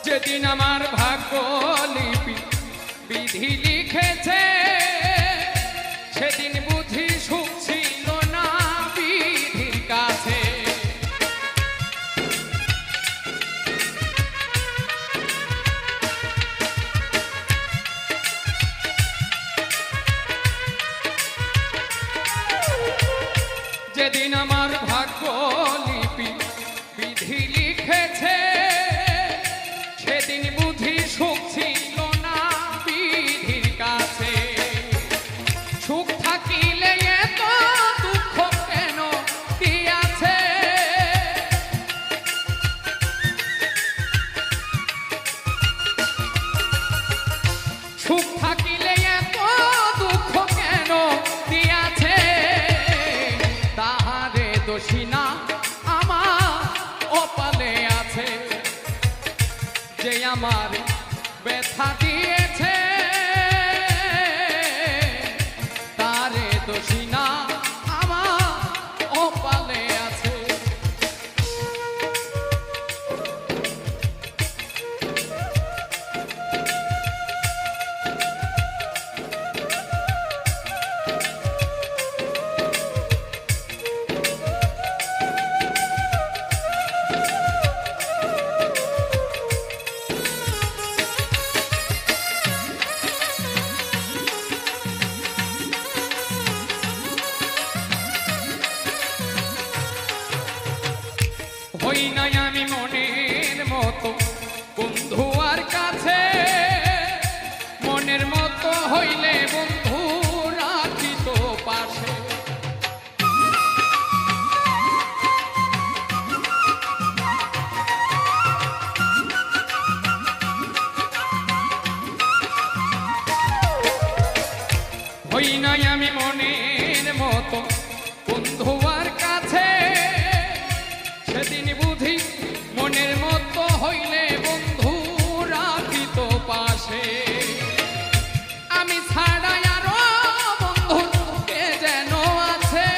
যেদিন আমার ভাগ্য লিপি বিধি লিখেছে, সেদিন বুঝি সুখ ছিল না বিধির কাছে, যেদিন আমার ভাগ্য লিপি বিধি লিখেছে, সেদিন বুঝি সুখ ছিল না বিধির কাছে, সুখ দোষী না আমার কপালে আছে, যে আমার ব্যথা দিয়েছে তারে দোষী না আমার কপালে আছে। হই নাই আমি মনের মতো বন্ধু আর কাছে, মনের মতো হইলে বন্ধু রাখি তো পাশে। হই নাই আমি মনের মতো বন্ধু আর কাছে, সেদিন বুঝি মনের মতো হইলে বন্ধু রাখি তো পাশে। আমি ছাড়া আরো বন্ধু কে যেন আছে,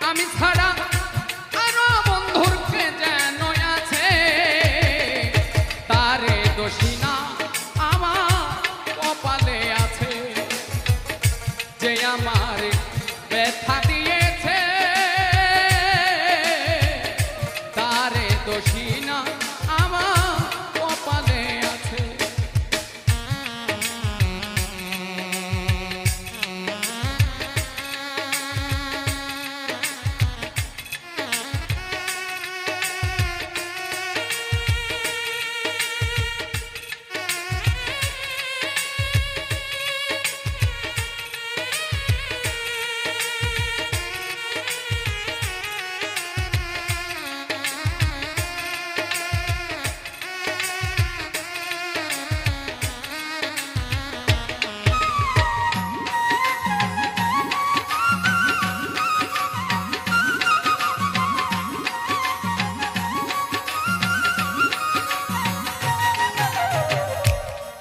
আমি ছাড়া আরো বন্ধুর কে যেন আছে, তারে দোষী না আমার কপালে আছে, যে আমার ব্যথা দিয়েছে তারে দোষী না আমার কপালে আছে।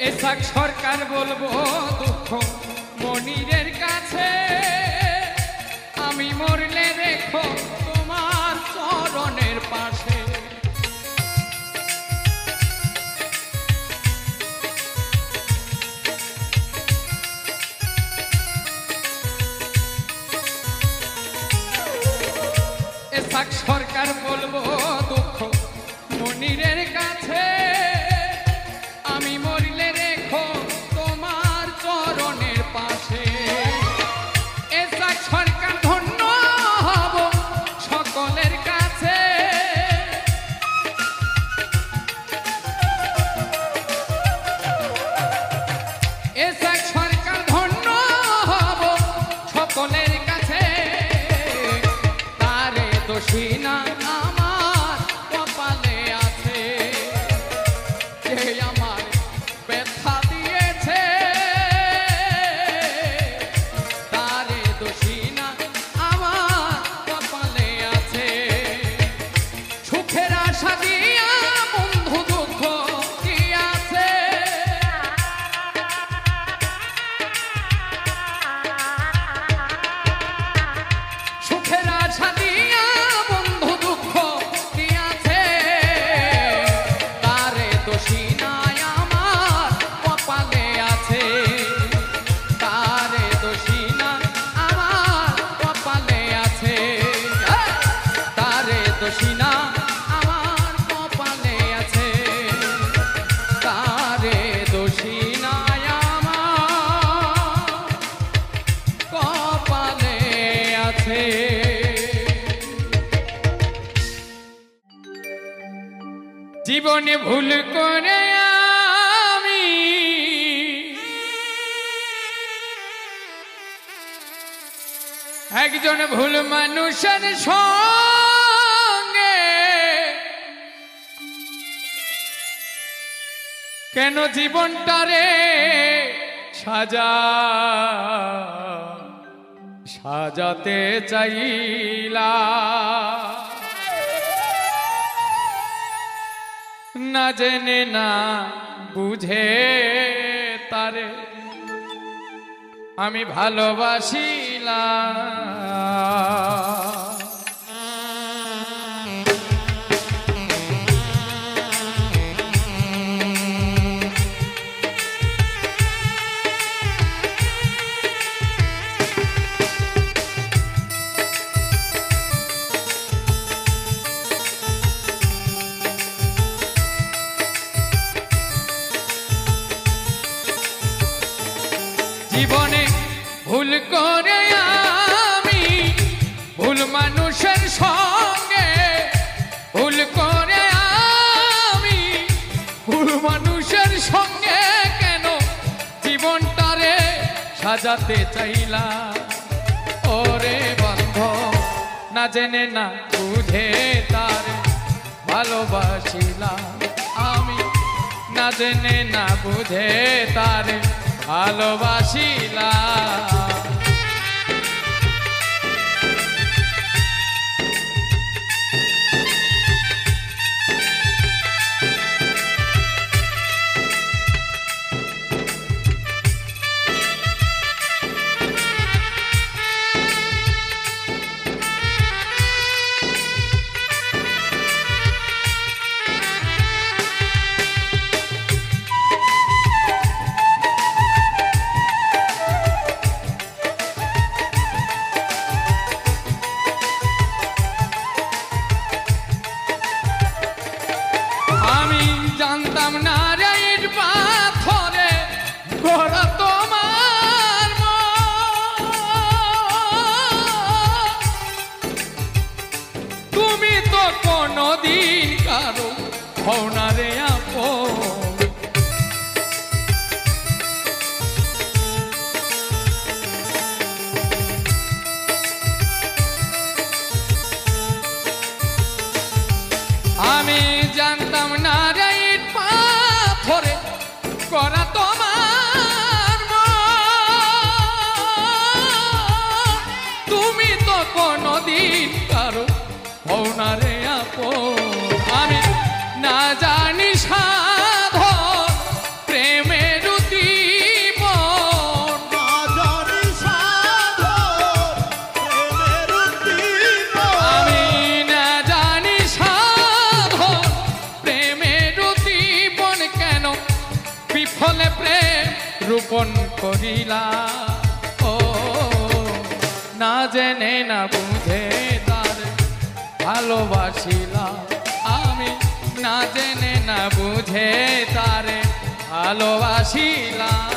এসাক সরকার বলবো দুঃখ মনিরের কাছে, আমি মরলে রেখো তোমার চরণের পাশে। এসাক সরকার বলবো দুঃখ মনিরের কাছে, আমি মরিলে রেখো তোমার চরণের পাশে। এসাক সরকার ধন্য হব সকলের কাছে, এসাক সরকার ধন্য হব সকলের কাছে, তারে দোষী না আমার কপালে আছে, যে আমার ব্যথা দিয়েছে তারে দোষী না আমার কপালে আছে। সুখের আশা দিয়া বন্ধু দুঃখ দিয়াছে, সুখের আশা দিয়া বন্ধু দুঃখ দিয়াছে, তারে দোষী না আমার কপালে আছে, তারে দোষী না আমার কপালে আছে, তারে দোষী না আমার কপালে আছে, তারে দোষী না আমার কপালে আছে। জীবনে ভুল করে আমি একজন ভুল মানুষের সঙ্গে কেন জীবনটারে সাজাতে চাইলা না জেনে না বুঝে তারে আমি ভালোবাসিলাম। জীবনে ভুল করে আমি ভুল মানুষের সঙ্গে ভুল করে আমি ভুল মানুষের সঙ্গে কেন জীবনটারে সাজাতে চাইলাম। ওরে বন্ধ না জেনে না বুঝে তারে ভালোবাসিলাম আমি না জেনে না বুঝে তারে ভালোবাসিলাম। জানতাম না রে ইট পাথরে গড়া তোমার মন। তুমি তো কোনদিন কারো হও না রে আপন। আমি জানতাম না রে ইট পাথরে করা তোমার মন। তুমি তো কোনদিন কারো হও না রে আপন। আমি না জানি সাধন প্রেমের উদ্দীপন না জানি সাধন প্রেমের উদ্দীপন আমি না জানি সাধন প্রেমের উদ্দীপন কেন বিফলে প্রেম রূপণ করিলা। ও না জেনে না বুঝে তার ভালোবাসিলাম আমি না জেনে না বুঝে তারে ভালোবাসিলাম।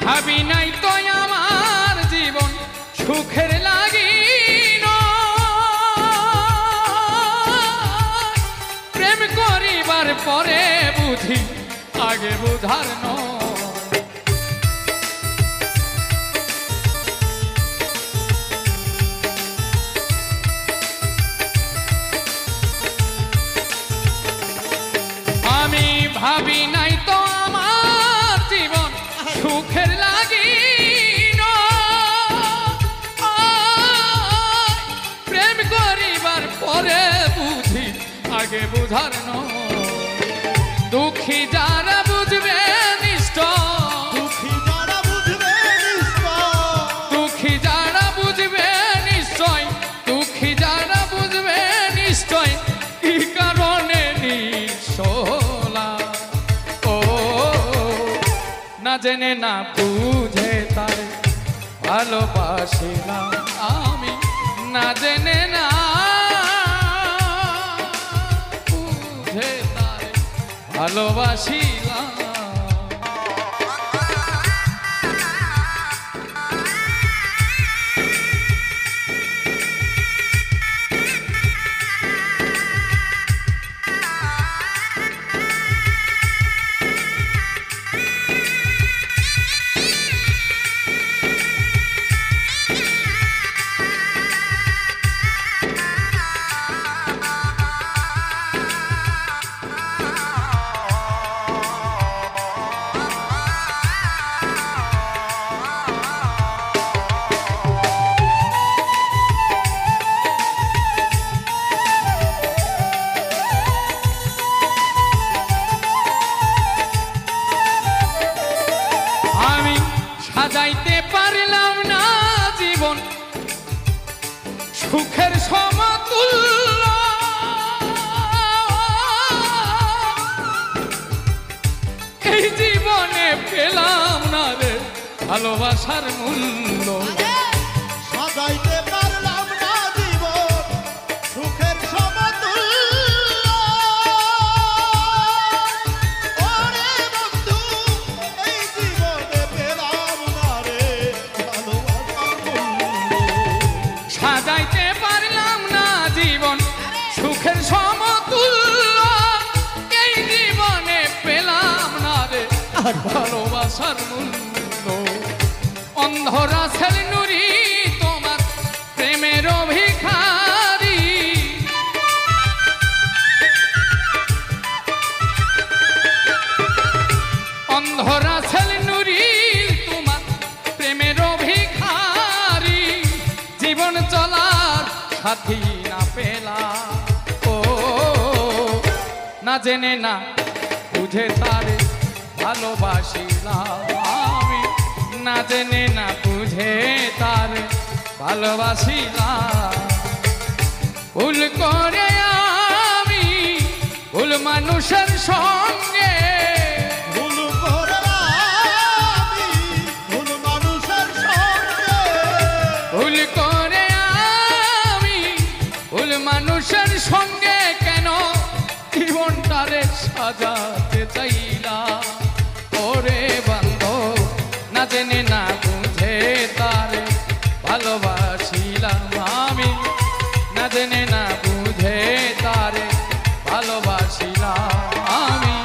ভাবি নাই তো আমার জীবন সুখের লাগিল। প্রেম করিবার পরে বুঝি আগে বুঝার নয়। আমি ভাবি নাই তো আমার জীবন সুখের লাগিল। প্রেম করিবার পরে বুঝি আগে বুঝার নয়। দুঃখী যারা বুঝবে নিশ্চয় দুঃখী যারা বুঝবে নিশ্চয় দুঃখী যারা বুঝবে নিশ্চয় দুঃখী যারা বুঝবে নিশ্চয় কি কারণে নিঃসলা। ও জেনে না বুঝে তারে ভালোবাসিলাম আমি, না জেনে না বুঝে তারে ভালোবাসিলাম। সাজাইতে পারলাম না জীবন সুখের সমতুল্য, এই জীবনে পেলাম না রে ভালোবাসার মূল্য। সাজাইতে পারলাম না জীবন সুখের সমতুল্য, ওরে বন্ধু এই জীবনে পেলাম না রে ভালোবাসার মূল্য। সাজাইতে পারলাম না জীবন সুখের সমতুল্য, এই জীবনে পেলাম না রে ভালোবাসার মূল্য। অন্ধরা ছেল নুরি তোমার প্রেমের ভিখারি, অন্ধরা ছেল নুরি তোমার প্রেমের ভিখারি, জীবন চলার সাথী না পেলা ও, না জেনে না বুঝে তারে ভালোবাসিলাম আমি, না জেনে না বুঝে তারে ভালোবাসিলাম। ভুল করে আমি ভুল মানুষের সঙ্গে, ভুল করে আমি ভুল মানুষের সঙ্গে, ভুল করে আমি ভুল মানুষের সঙ্গে কেন জীবনটারে সাজাতে চাইলাম। ওরে বান্ধব না জেনে না বুঝে তারে ভালোবাসিলাম আমি, না জেনে না বুঝে তারে ভালোবাসিলাম আমি,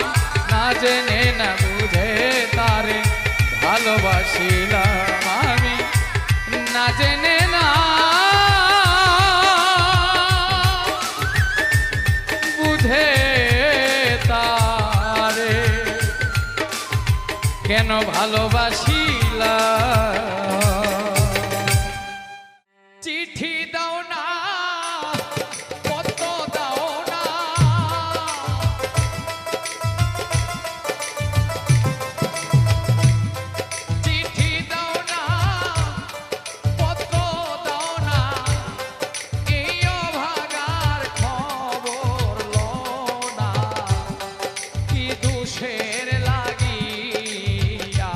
না জেনে না বুঝে তারে ভালোবাসিলাম আমি, না জেনে না বুঝে তারে কেন ভালোবাসিলাম। চিঠি দাও না পত্র দাও না, চিঠি দাও না পত্র দাও না, এই অভাগার খবর লো না, কি দোষের লাগিয়া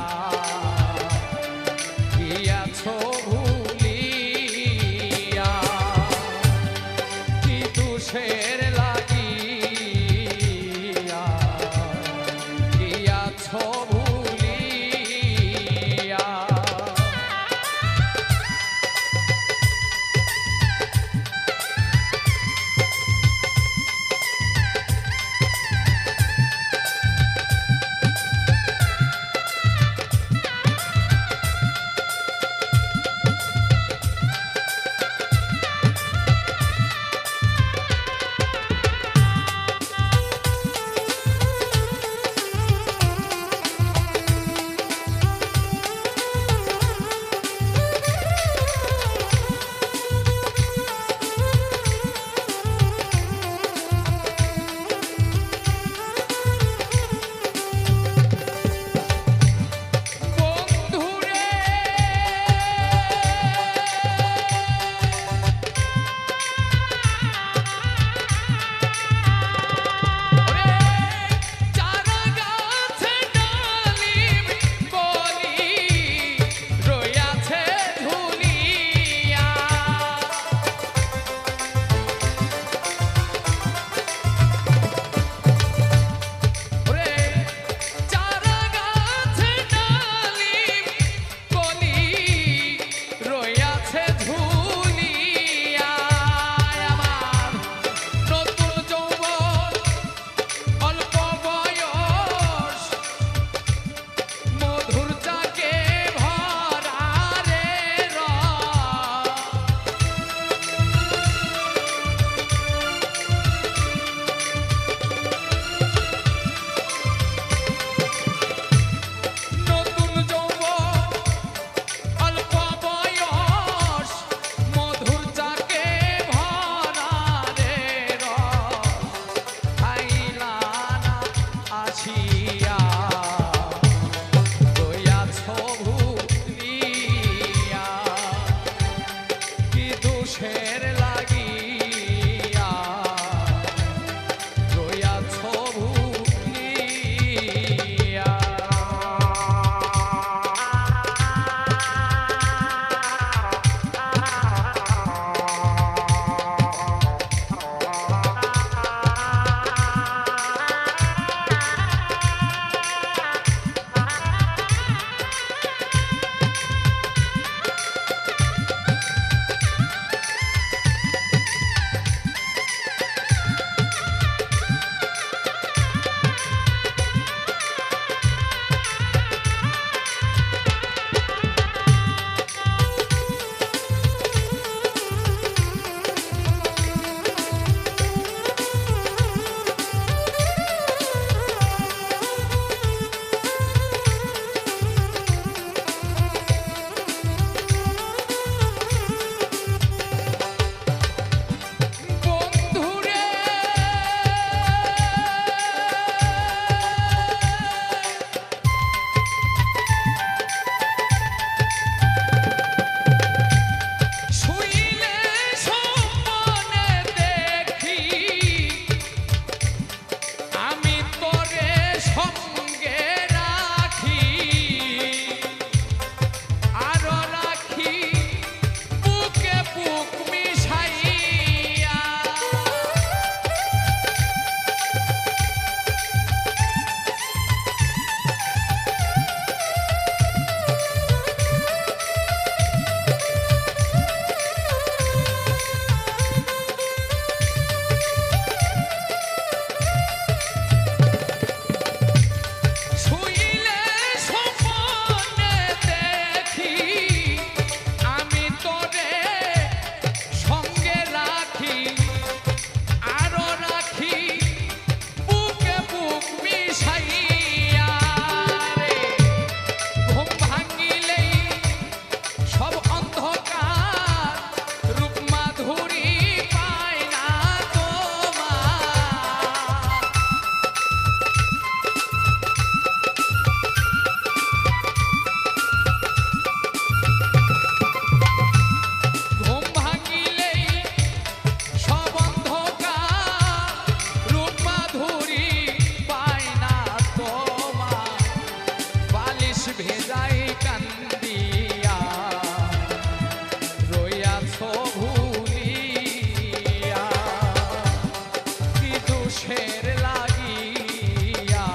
দোষের লাগিয়া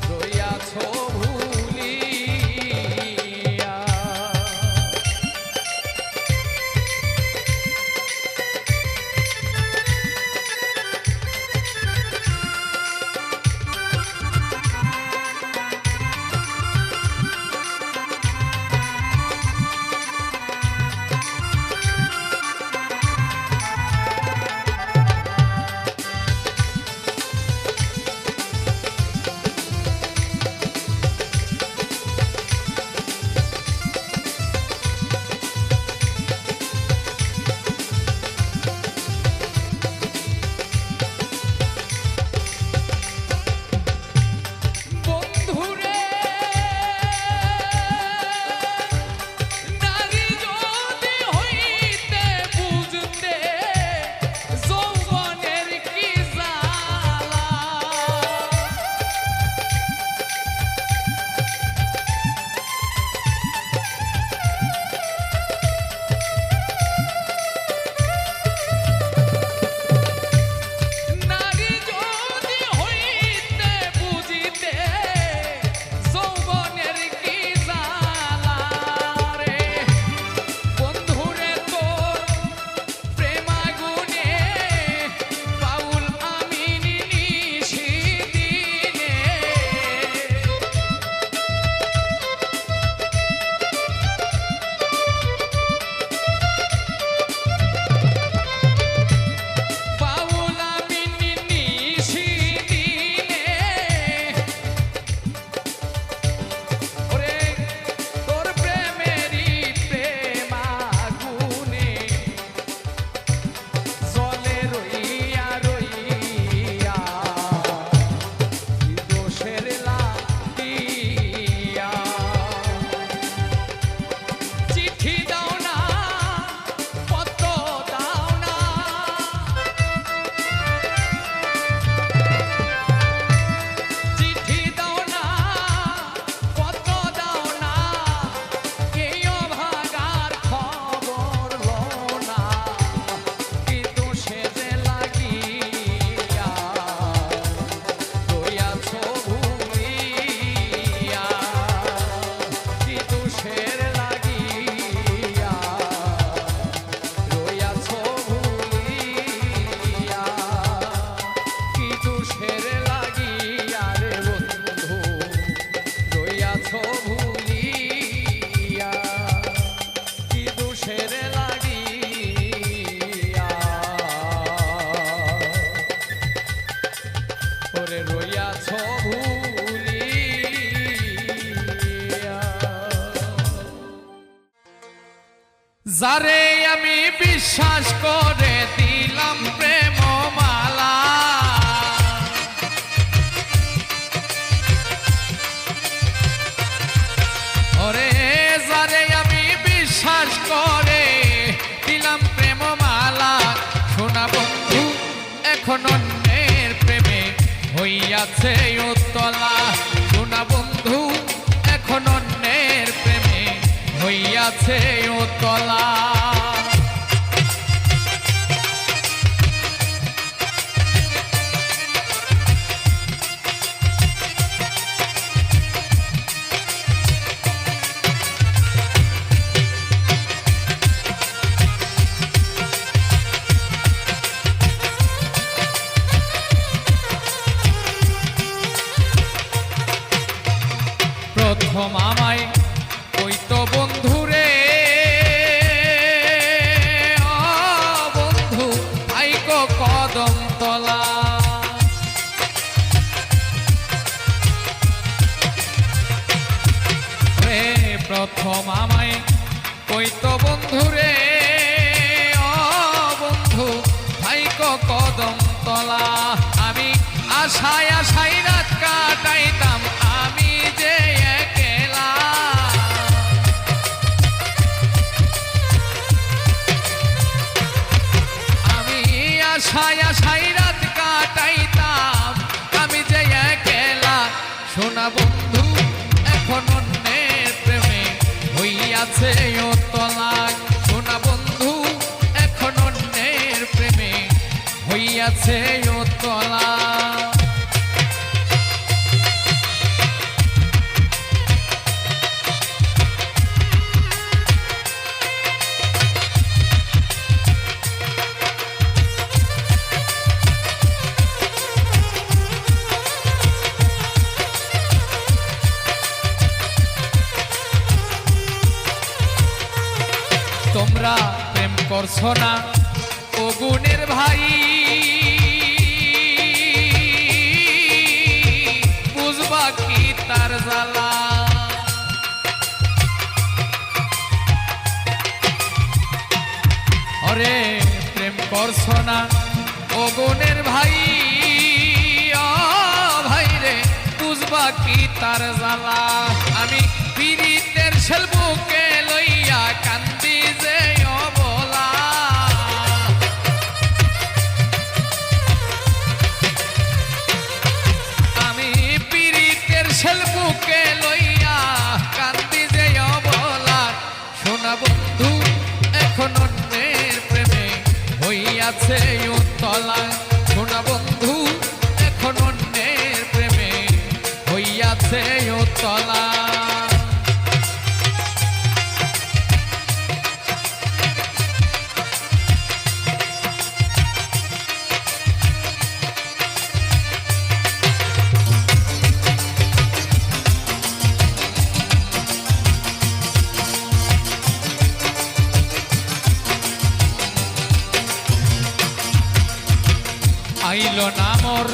রইয়াছ ভুলিয়া। যারে আমি বিশ্বাস করে দিলাম প্রেম মালা, ওরে যারে আমি বিশ্বাস করে দিলাম প্রেম মালা, শোনা বন্ধু এখন অন্যের প্রেমে হইয়াছে উতলা, শোনা বন্ধু এখন অন্যের প্রেমে হইয়াছে উতলা। প্রথম আমায় কইতো বন্ধুরে, ও বন্ধু আইকো কদম তলা, রে প্রথম আমায় কইতো বন্ধুরে, ও বন্ধু আইকো কদম তলা, আমি আশায় আশায় রাত কাটাইতাম আমি যে একলা, আমি আশায় আশায় রাত কাটাইতাম আমি যে একলা, শোনা বন্ধু এখন অন্যের প্রেমে হইয়াছে উতলা, শোনা বন্ধু এখন অন্যের প্রেমে হইয়াছে উতলা। তোমরা প্রেম করছো না ও গুণের ভাই, বুঝবা কি তার জ্বালা। ওরে প্রেম করছো না ও গুণের ভাই, ও ভাই রে বুঝবা কি তার জ্বালা। আমি পীড়িতের শেলবুকে লইয়া কান্দি যে অবলা। আমি পীড়িতের শেলবুকে লইয়া কান্দি যে অবলা। শোনা বন্ধু এখন অন্যের প্রেমে হইয়াছে উতলা। শোনা বন্ধু এখন অন্যের প্রেমে হইয়াছে উতলা। আইল না মোর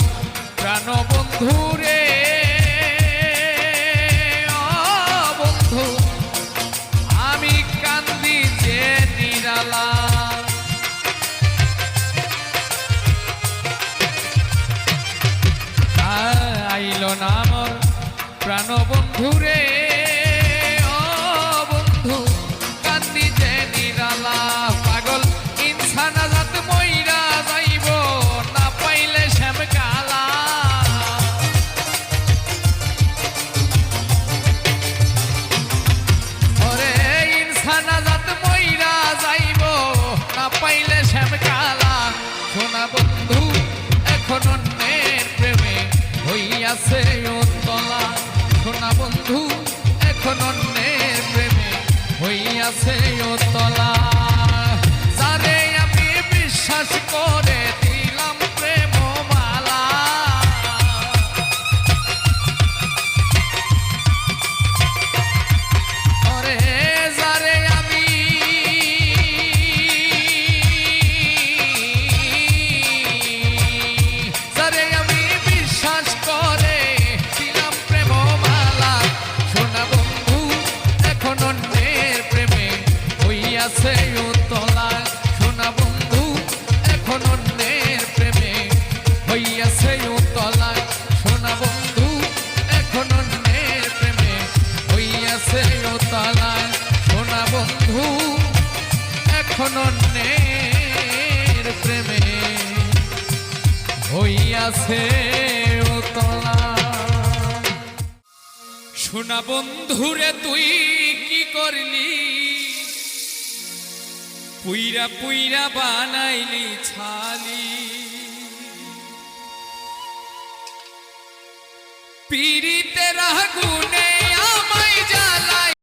প্রাণ বন্ধু রে, ও বন্ধু আমি কান্দি যে নিরালা। আইল না মোর প্রাণ বন্ধু রে, ও বন্ধু কান্দি যে নিরালা। পাগল ইনসান আজাদ মইরা যাইব না পাইলে শ্যাম কালা। ওরে ইনসান আজাদ মইরা যাইব না পাইলে শ্যাম কালা। শোনা বন্ধু এখন অন্যের প্রেমে হইয়াছে উতলা। শোনা বন্ধু এখন অন্যের প্রেমে হইয়াছে উতলা। যারে আমি বিশ্বাস করে দিলাম প্রেম মালা, ওরে যারে আমি বিশ্বাস করে দিলাম প্রেম মালা। শোনা বন্ধু এখন অন্যের প্রেমে হইয়াছে উতলা। শোনা বন্ধু এখন অন্যের প্রেমে হইয়াছে উতলা। শোনা বন্ধু এখন অন্যের প্রেমে হইয়াছে উতলা। শোনা বন্ধু এখন অন্যের প্রেমে হইয়াছে উতলা। শোনা বন্ধুরে তুই কি করলি, পুইরা পুইরা বানাইলি ছালি। পীড়িতের আগুনে